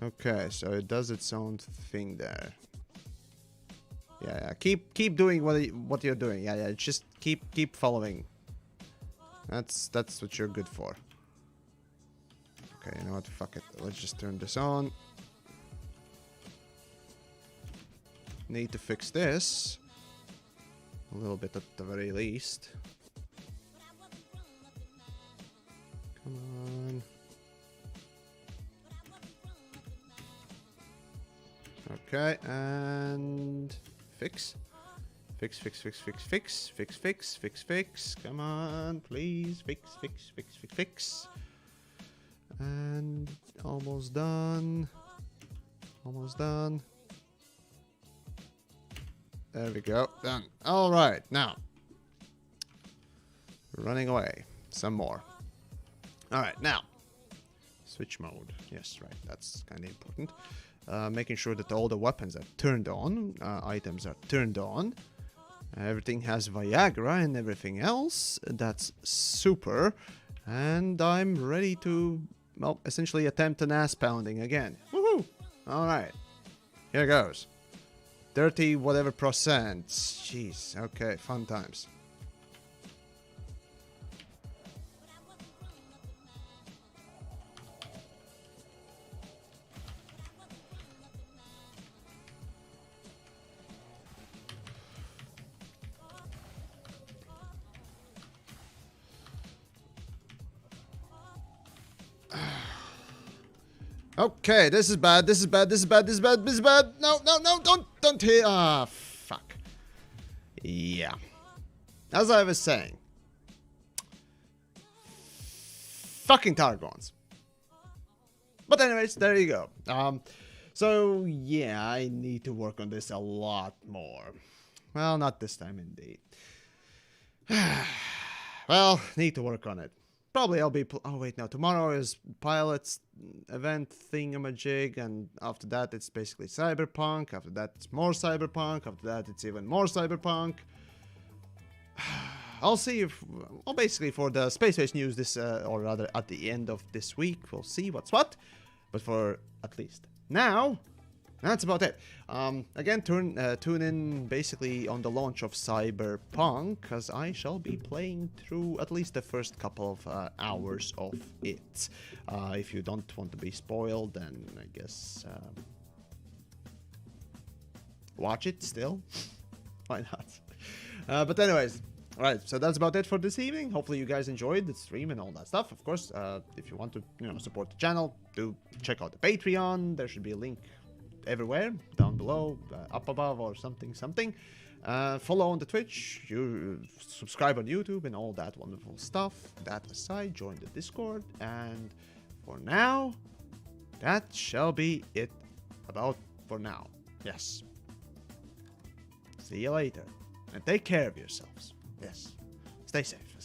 Okay, so it does its own thing there. Yeah, keep doing what you're doing. Yeah, just keep following. That's what you're good for. Okay, you know what? Fuck it. Let's just turn this on. Need to fix this a little bit at the very least. Come on. Okay, and fix. Fix. Come on, please. Fix. And almost done. Almost done. There we go. Done. All right, now. Running away. Some more. All right, now. Switch mode. Yes, right. That's kind of important. Making sure that all the weapons are turned on. Items are turned on. Everything has Viagra and everything else. That's super. And I'm ready to, well, essentially attempt an ass pounding again. Woohoo! Alright. Here goes. 30 whatever %. Jeez. Okay, fun times. Okay, this is bad. No, don't hit. Ah, fuck. Yeah. As I was saying. Fucking Targons. But anyways, there you go. So, yeah, I need to work on this a lot more. Well, not this time, indeed. Well, need to work on it. Probably I'll be... Oh, wait, no. Tomorrow is Pilot's event thingamajig, and after that it's basically Cyberpunk. After that it's more Cyberpunk. After that it's even more Cyberpunk. I'll see if... Well, basically for the Space News this... or rather at the end of this week, we'll see what's what. But for at least now... That's about it. Again, tune in basically on the launch of Cyberpunk, because I shall be playing through at least the first couple of hours of it. If you don't want to be spoiled, then I guess watch it still. Why not? But anyways, alright, so that's about it for this evening. Hopefully you guys enjoyed the stream and all that stuff. Of course, if you want to, support the channel, do check out the Patreon. There should be a link everywhere, down below, up above, or something. Follow on the Twitch, you subscribe on YouTube, and all that wonderful stuff. That aside, join the Discord, and for now, that shall be it for now. Yes. See you later, and take care of yourselves. Yes. Stay safe.